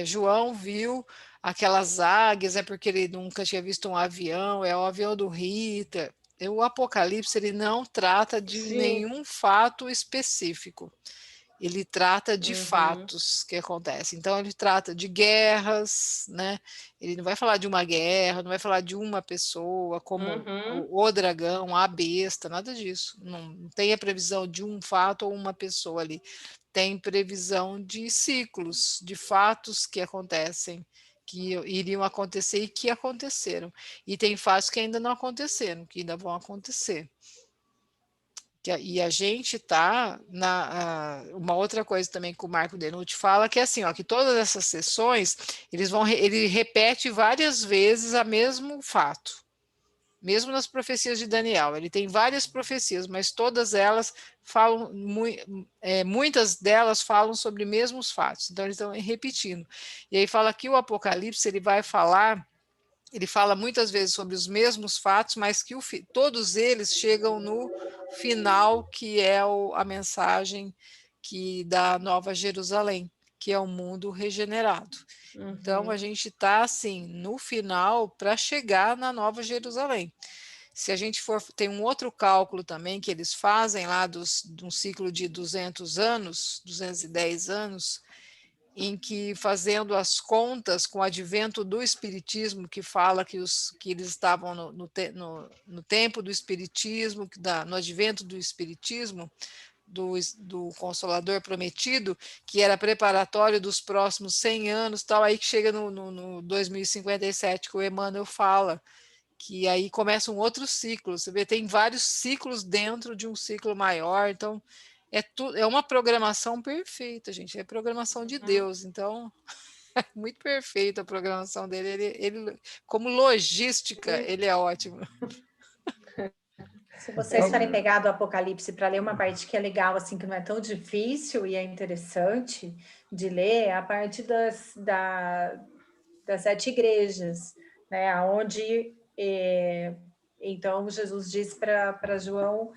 João viu aquelas águias, é porque ele nunca tinha visto um avião, é o avião do Rita. O Apocalipse ele não trata de nenhum fato específico. Ele trata de fatos que acontecem. Então, ele trata de guerras, né? Ele não vai falar de uma guerra, não vai falar de uma pessoa, como o dragão, a besta, nada disso. Não tem a previsão de um fato ou uma pessoa ali. Tem previsão de ciclos, de fatos que acontecem, que iriam acontecer e que aconteceram. E tem fatos que ainda não aconteceram, que ainda vão acontecer. E a gente está uma outra coisa também que o Marco Denucci fala, que é assim, ó, que todas essas sessões, ele repete várias vezes o mesmo fato, mesmo nas profecias de Daniel. Ele tem várias profecias, mas todas elas falam, muitas delas falam sobre mesmos fatos, então eles estão repetindo. E aí fala que o Apocalipse, ele fala muitas vezes sobre os mesmos fatos, mas que todos eles chegam no final, que é a mensagem da Nova Jerusalém, que é o mundo regenerado. Então, a gente está, assim, no final para chegar na Nova Jerusalém. Se a gente tem um outro cálculo também que eles fazem lá de um ciclo de 200 anos, 210 anos, em que, fazendo as contas com o advento do Espiritismo, que fala que eles estavam no tempo do Espiritismo, no advento do Espiritismo, do Consolador Prometido, que era preparatório dos próximos 100 anos, tal, aí que chega no 2057, que o Emmanuel fala, que aí começa um outro ciclo. Você vê, tem vários ciclos dentro de um ciclo maior, então é uma programação perfeita, gente, é programação de Deus, então é muito perfeita a programação dele, ele como logística, ele é ótimo. Se vocês forem pegar do Apocalipse para ler uma parte que é legal, assim, que não é tão difícil e é interessante de ler, é a parte das 7 igrejas, né? Onde, então, Jesus diz para João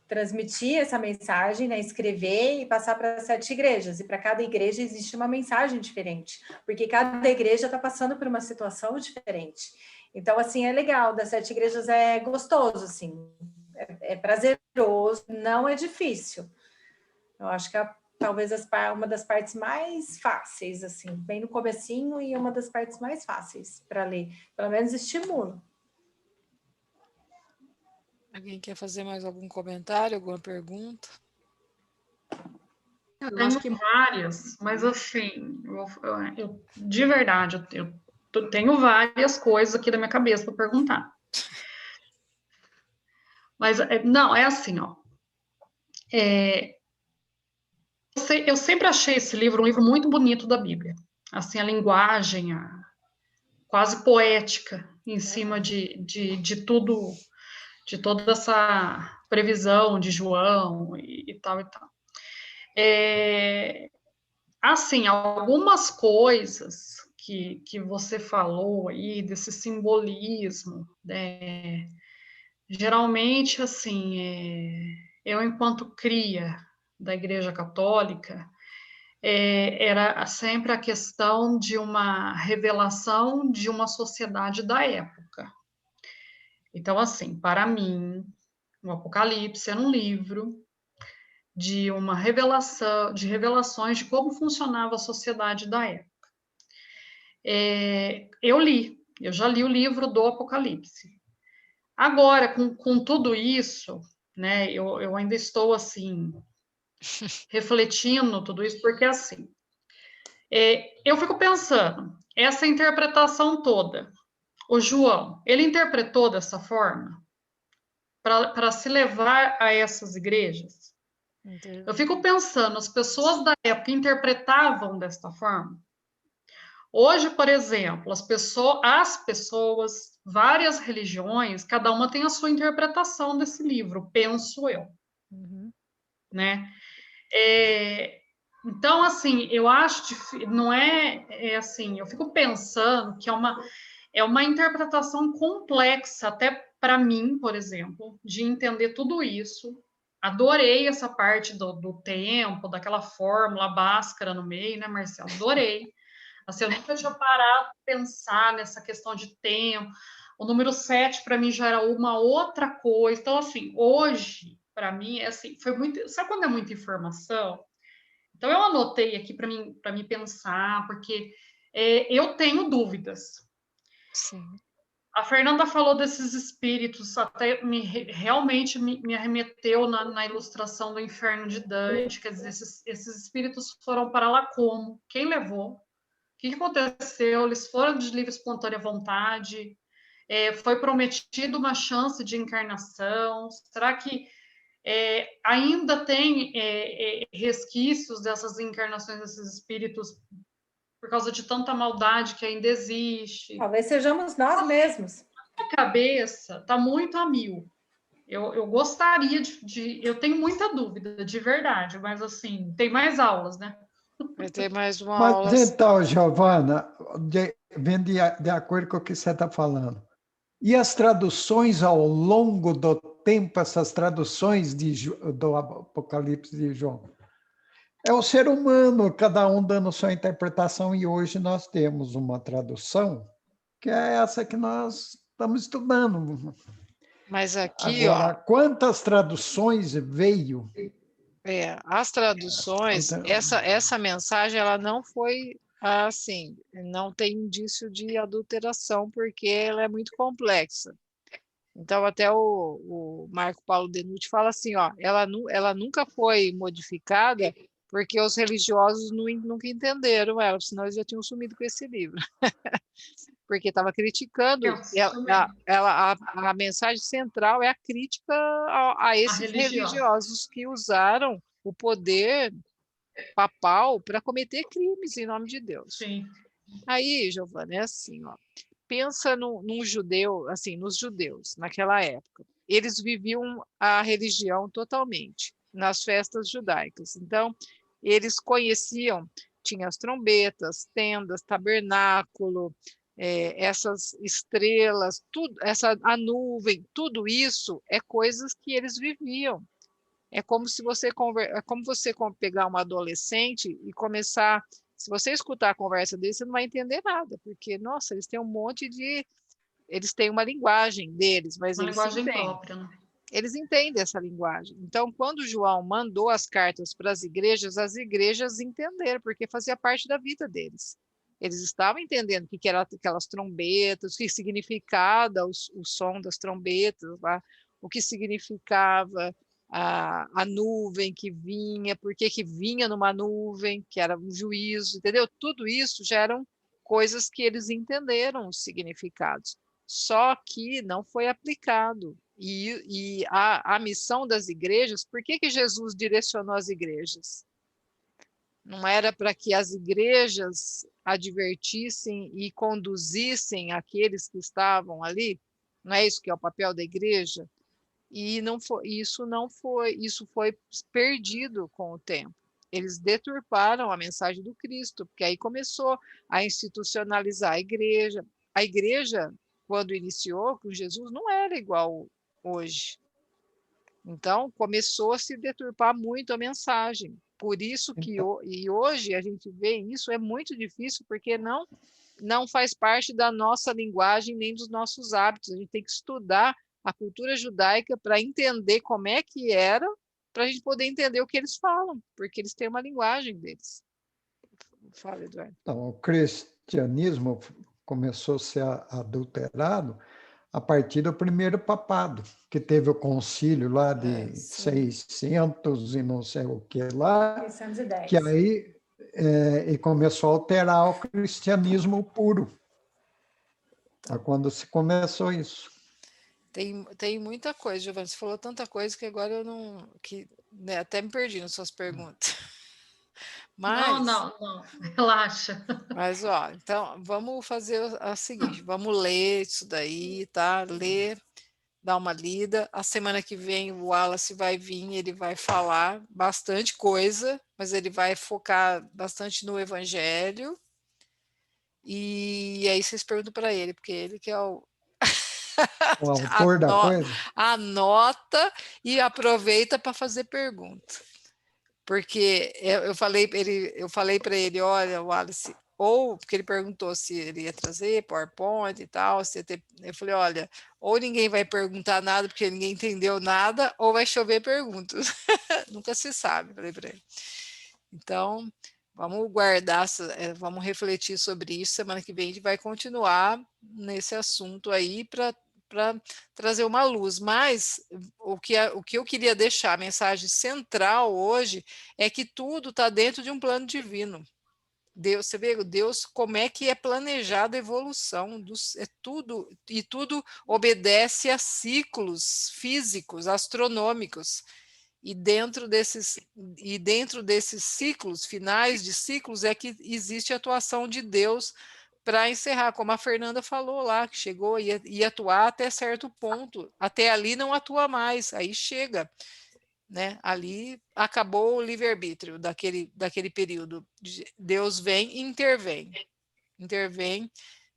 transmitir essa mensagem, né? Escrever e passar para as 7 igrejas. E para cada igreja existe uma mensagem diferente, porque cada igreja está passando por uma situação diferente. Então, assim, é legal. Das 7 igrejas é gostoso, assim. É prazeroso, não é difícil. Eu acho que talvez uma das partes mais fáceis, assim, bem no comecinho, e uma das partes mais fáceis para ler. Pelo menos estimula. Alguém quer fazer mais algum comentário, alguma pergunta? Eu tenho várias, mas assim, de verdade, eu tenho várias coisas aqui na minha cabeça para perguntar. Mas, não, é assim, ó. Eu sempre achei esse livro um livro muito bonito da Bíblia. Assim, a linguagem, quase poética, em cima de tudo, de toda essa previsão de João e tal e tal. Assim, algumas coisas que você falou aí, desse simbolismo, né? Geralmente, assim, eu, enquanto cria da Igreja Católica, era sempre a questão de uma revelação de uma sociedade da época. Então, assim, para mim, o Apocalipse era um livro de uma revelação, de revelações de como funcionava a sociedade da época. Eu já li o livro do Apocalipse. Agora, com tudo isso, né, eu ainda estou, assim, refletindo tudo isso, porque, assim, eu fico pensando, essa interpretação toda, o João, ele interpretou dessa forma para se levar a essas igrejas? Entendi. Eu fico pensando, as pessoas da época interpretavam desta forma? Hoje, por exemplo, as pessoas, várias religiões, cada uma tem a sua interpretação desse livro, penso eu, né? Então, assim, eu acho, não assim, eu fico pensando que é uma interpretação complexa, até para mim, por exemplo, de entender tudo isso. Adorei essa parte do tempo, daquela fórmula Bhaskara no meio, né, Marcelo? Adorei. Assim, eu nunca tinha parado de pensar nessa questão de tempo. O número 7, para mim, já era uma outra coisa. Então, assim, hoje, para mim, assim, foi muito... Sabe quando é muita informação? Então, eu anotei aqui para mim pensar, porque eu tenho dúvidas. Sim. A Fernanda falou desses espíritos, até realmente me arremeteu na ilustração do Inferno de Dante, quer dizer, esses espíritos foram para lá como? Quem levou? O que aconteceu? Eles foram de livre e espontânea vontade? Foi prometido uma chance de encarnação? Será que ainda tem resquícios dessas encarnações desses espíritos por causa de tanta maldade que ainda existe? Talvez sejamos nós mesmos. A cabeça está muito a mil. Eu gostaria eu tenho muita dúvida, de verdade, mas assim, tem mais aulas, né? Vai ter mais uma Mas aula. então, Giovana, vem de acordo com o que você está falando. E as traduções ao longo do tempo, essas traduções do Apocalipse de João? É o ser humano, cada um dando sua interpretação, e hoje nós temos uma tradução, que é essa que nós estamos estudando. Mas aqui, Agora, ó, quantas traduções veio? as traduções, Então, essa mensagem, ela não foi assim, não tem indício de adulteração, porque ela é muito complexa. Então, até o Marco Paulo Denucci fala assim, ó, ela nunca foi modificada porque os religiosos nunca entenderam ela, senão eles já tinham sumido com esse livro. Porque estava criticando, a mensagem central é a crítica a esses religiosos que usaram o poder papal para cometer crimes em nome de Deus. Sim. Aí, Giovana, é assim, ó, pensa num judeu, assim, nos judeus naquela época. eles viviam a religião totalmente nas festas judaicas. Então, eles conheciam, tinha as trombetas, tendas, tabernáculo, essas estrelas, tudo, a nuvem, tudo isso é coisas que eles viviam. É como se você pegar uma adolescente e começar, se você escutar a conversa deles, você não vai entender nada, porque, nossa, eles têm eles têm uma linguagem deles, mas Uma eles se linguagem entendem. própria, né? Eles entendem essa linguagem. Então, quando João mandou as cartas para as igrejas entenderam, porque fazia parte da vida deles. Eles estavam entendendo o que eram aquelas trombetas, o que significava o som das trombetas, lá, o que significava a nuvem que vinha, por que vinha numa nuvem, que era um juízo, entendeu? Tudo isso já eram coisas que eles entenderam os significados, só que não foi aplicado. E a missão das igrejas, por que Jesus direcionou as igrejas? Não era para que as igrejas advertissem e conduzissem aqueles que estavam ali? Não é isso que é o papel da igreja? E isso foi perdido com o tempo. Eles deturparam a mensagem do Cristo, porque aí começou a institucionalizar a igreja. A igreja, quando iniciou com Jesus, não era igual hoje. Então, começou a se deturpar muito a mensagem. Por isso que e hoje a gente vê isso, é muito difícil, porque não faz parte da nossa linguagem nem dos nossos hábitos. A gente tem que estudar a cultura judaica para entender como é que era, para a gente poder entender o que eles falam, porque eles têm uma linguagem deles. Fala, Eduardo. Então, o cristianismo começou a ser adulterado a partir do primeiro papado, que teve o concílio lá de 600 e não sei o que lá, 610. que aí e começou a alterar o cristianismo puro. É quando se começou isso. Tem muita coisa, Giovana. Você falou tanta coisa que agora eu não... né, até me perdi nas suas perguntas. Mas, não, relaxa. Mas, ó, então, vamos fazer a seguinte, vamos ler isso daí, tá? Ler, dar uma lida. A semana que vem o Wallace vai vir, ele vai falar bastante coisa, mas ele vai focar bastante no Evangelho. E aí vocês perguntam para ele, porque ele que é o autor da coisa. Anota e aproveita para fazer pergunta. Porque eu falei para ele, olha, Wallace, ou porque ele perguntou se ele ia trazer PowerPoint e tal, eu falei, olha, ou ninguém vai perguntar nada porque ninguém entendeu nada, ou vai chover perguntas. Nunca se sabe, falei para ele. Então, vamos guardar, vamos refletir sobre isso. Semana que vem a gente vai continuar nesse assunto aí para trazer uma luz. Mas o que eu queria deixar, a mensagem central hoje, é que tudo está dentro de um plano divino. Deus, você vê, Deus, como é que é planejada a evolução, tudo obedece a ciclos físicos, astronômicos. E dentro desses ciclos, finais de ciclos, é que existe a atuação de Deus para encerrar, como a Fernanda falou lá, que chegou e ia atuar até certo ponto, até ali não atua mais, aí chega, né? Ali acabou o livre-arbítrio daquele período. Deus vem e intervém,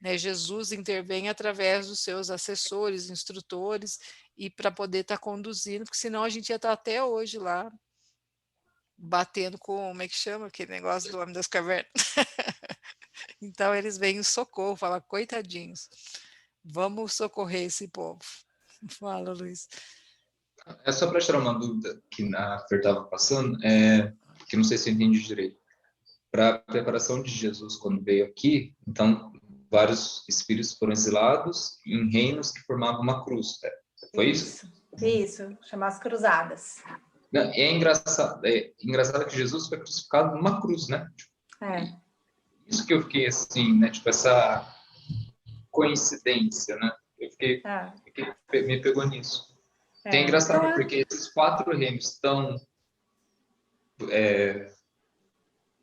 né? Jesus intervém através dos seus assessores, instrutores, e para poder estar conduzindo, porque senão a gente ia estar até hoje lá, batendo com, como é que chama aquele negócio do Homem das Cavernas? Então eles vêm em socorro, falam, coitadinhos, vamos socorrer esse povo. Fala, Luiz. É só para tirar uma dúvida que a Fer estava passando, que não sei se eu entendi direito. Para a preparação de Jesus quando veio aqui, então vários espíritos foram exilados em reinos que formavam uma cruz. Foi isso? Isso, chamar as cruzadas. É engraçado que Jesus foi crucificado numa cruz, né? Isso que eu fiquei assim, né? Tipo, essa coincidência, né? Me pegou nisso. É engraçado então, porque esses 4 reinos tão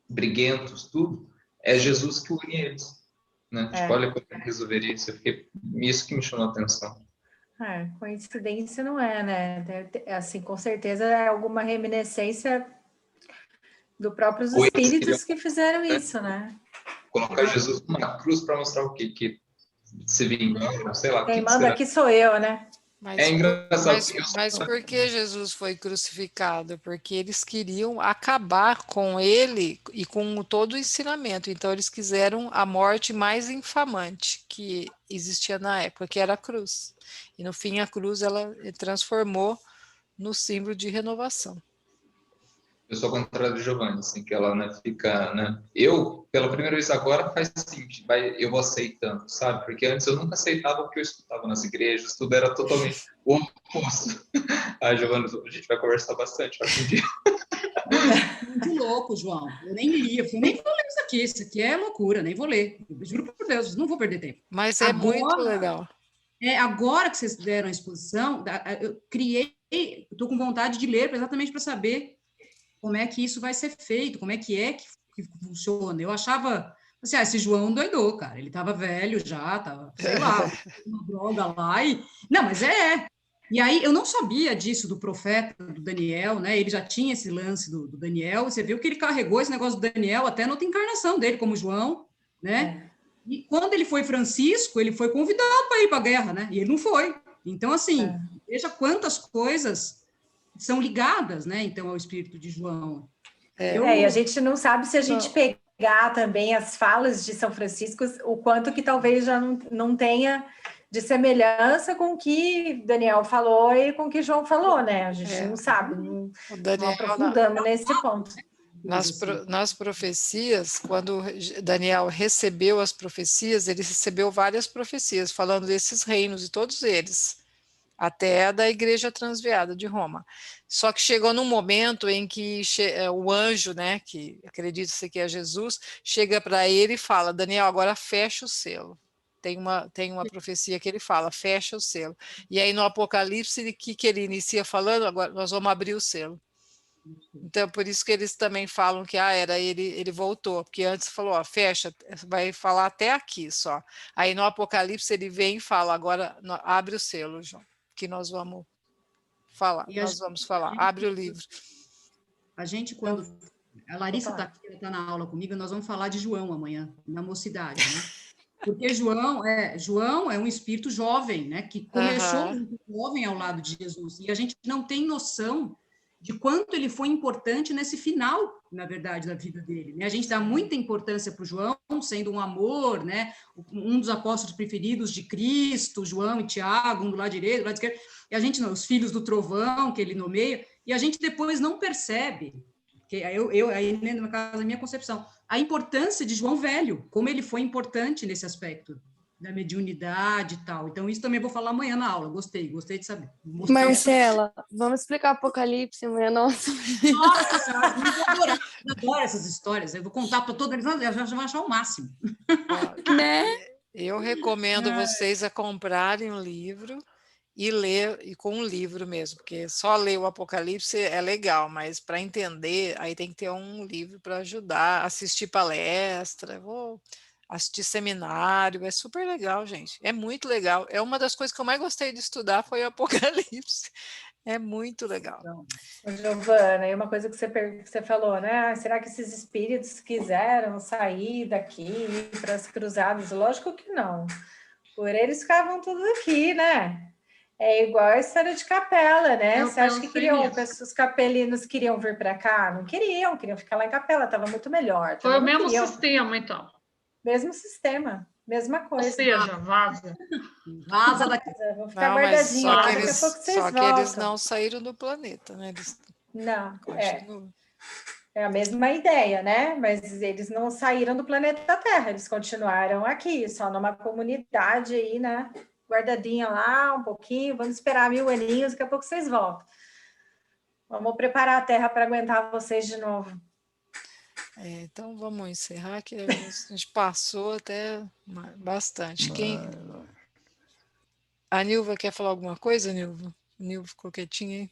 briguentos, tudo, é Jesus que une eles. Né? Tipo, olha como resolveria isso. Isso que me chamou a atenção. Coincidência não é, né? Assim, com certeza é alguma reminiscência dos próprios Ou eles espíritos que queriam, fizeram né, isso, né? colocar Jesus numa cruz para mostrar o quê? Que se vingaram, sei lá, o Quem que manda será? aqui sou eu, né? É engraçado. Mas por que Jesus foi crucificado? Porque eles queriam acabar com ele e com todo o ensinamento. Então, eles quiseram a morte mais infamante que existia na época, que era a cruz. E, no fim, a cruz ela transformou no símbolo de renovação. Eu sou ao contrário do Giovanni, assim, que ela, né, fica, né? Eu, pela primeira vez agora, faz sentido, eu vou aceitando, sabe? Porque antes eu nunca aceitava o que eu escutava nas igrejas, tudo era totalmente o oposto. Ah, Giovanni, a gente vai conversar bastante, acho, um dia. Muito louco, João. Eu nem li, eu nem vou ler isso aqui é loucura, nem vou ler. Eu juro por Deus, não vou perder tempo. Mas é muito legal. Agora que vocês deram a exposição, eu estou com vontade de ler exatamente para saber como é que isso vai ser feito, como é que funciona. Eu achava, assim, esse João doidou, cara, ele estava velho já, tava, sei lá, uma droga lá, não, mas E aí, eu não sabia disso do profeta, do Daniel, né, ele já tinha esse lance do Daniel, você viu que ele carregou esse negócio do Daniel até na outra encarnação dele, como João, né, E quando ele foi Francisco, ele foi convidado para ir para a guerra, né, e ele não foi. Então, assim, veja quantas coisas são ligadas, né, então, ao espírito de João. E a gente não sabe se a gente pegar também as falas de São Francisco, o quanto que talvez já não tenha de semelhança com o que Daniel falou e com o que João falou, né? A gente não sabe, não aprofundamos nesse ponto. Nas profecias, quando Daniel recebeu as profecias, ele recebeu várias profecias, falando desses reinos, e todos eles, até a da Igreja Transviada de Roma. Só que chegou num momento em que o anjo, né, que acredita-se que é Jesus, chega para ele e fala, Daniel, agora fecha o selo. Tem uma profecia que ele fala, fecha o selo. E aí no Apocalipse, o que ele inicia falando? Agora nós vamos abrir o selo. Então, por isso que eles também falam que ele voltou, porque antes falou, ó, fecha, vai falar até aqui só. Aí no Apocalipse ele vem e fala, agora abre o selo, João, que nós vamos falar, abre o livro. A gente, quando... A Larissa está aqui, ela está na aula comigo, nós vamos falar de João amanhã, na mocidade, né? Porque João é um espírito jovem, né? Que começou muito jovem ao lado de Jesus, e a gente não tem noção de quanto ele foi importante nesse final, na verdade, da vida dele, né? A gente dá muita importância para o João, sendo um amor, né? Um dos apóstolos preferidos de Cristo, João e Tiago, um do lado direito, do lado esquerdo, e a gente não, os filhos do trovão, que ele nomeia, e a gente depois não percebe, que aí no caso da minha concepção, a importância de João velho, como ele foi importante nesse aspecto da mediunidade e tal. Então, isso também vou falar amanhã na aula. Gostei de saber. Marcela, vamos explicar Apocalipse amanhã, nossa. Nossa senhora, eu adoro essas histórias. Eu vou contar para todos eles, já vão achar o máximo. Né? Eu recomendo vocês a comprarem um livro e ler, e com um livro mesmo, porque só ler o Apocalipse é legal, mas para entender, aí tem que ter um livro para ajudar, assistir palestra, assistir seminário, é super legal, gente, é muito legal, é uma das coisas que eu mais gostei de estudar foi o Apocalipse, é muito legal. Giovana, e uma coisa que você falou, né? Será que esses espíritos quiseram sair daqui e ir para as cruzadas? Lógico que não, por eles ficavam tudo aqui, né? É igual a história de Capela, né? Você acha que os capelinos queriam vir para cá? Não queriam ficar lá em Capela, estava muito melhor. Foi o mesmo sistema, então. Mesmo sistema, mesma coisa. Ou seja, vaza. Vaza daqui. Vou ficar guardadinho lá, daqui a pouco vocês voltam. Só que eles não saíram do planeta, né? Não, é a mesma ideia, né? Mas eles não saíram do planeta Terra, eles continuaram aqui, só numa comunidade aí, né? Guardadinha lá um pouquinho, vamos esperar 1000 aninhos, daqui a pouco vocês voltam. Vamos preparar a Terra para aguentar vocês de novo. Então vamos encerrar, que a gente passou até bastante. A Nilva quer falar alguma coisa, Nilva? Nilva ficou quietinha aí.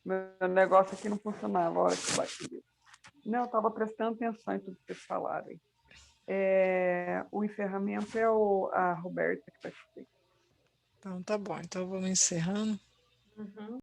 Meu negócio aqui não funcionava a hora que eu bati. Não, eu estava prestando atenção em tudo que vocês falaram. O encerramento é a Roberta que vai fazer. Então tá bom. Então vamos encerrando. Uhum.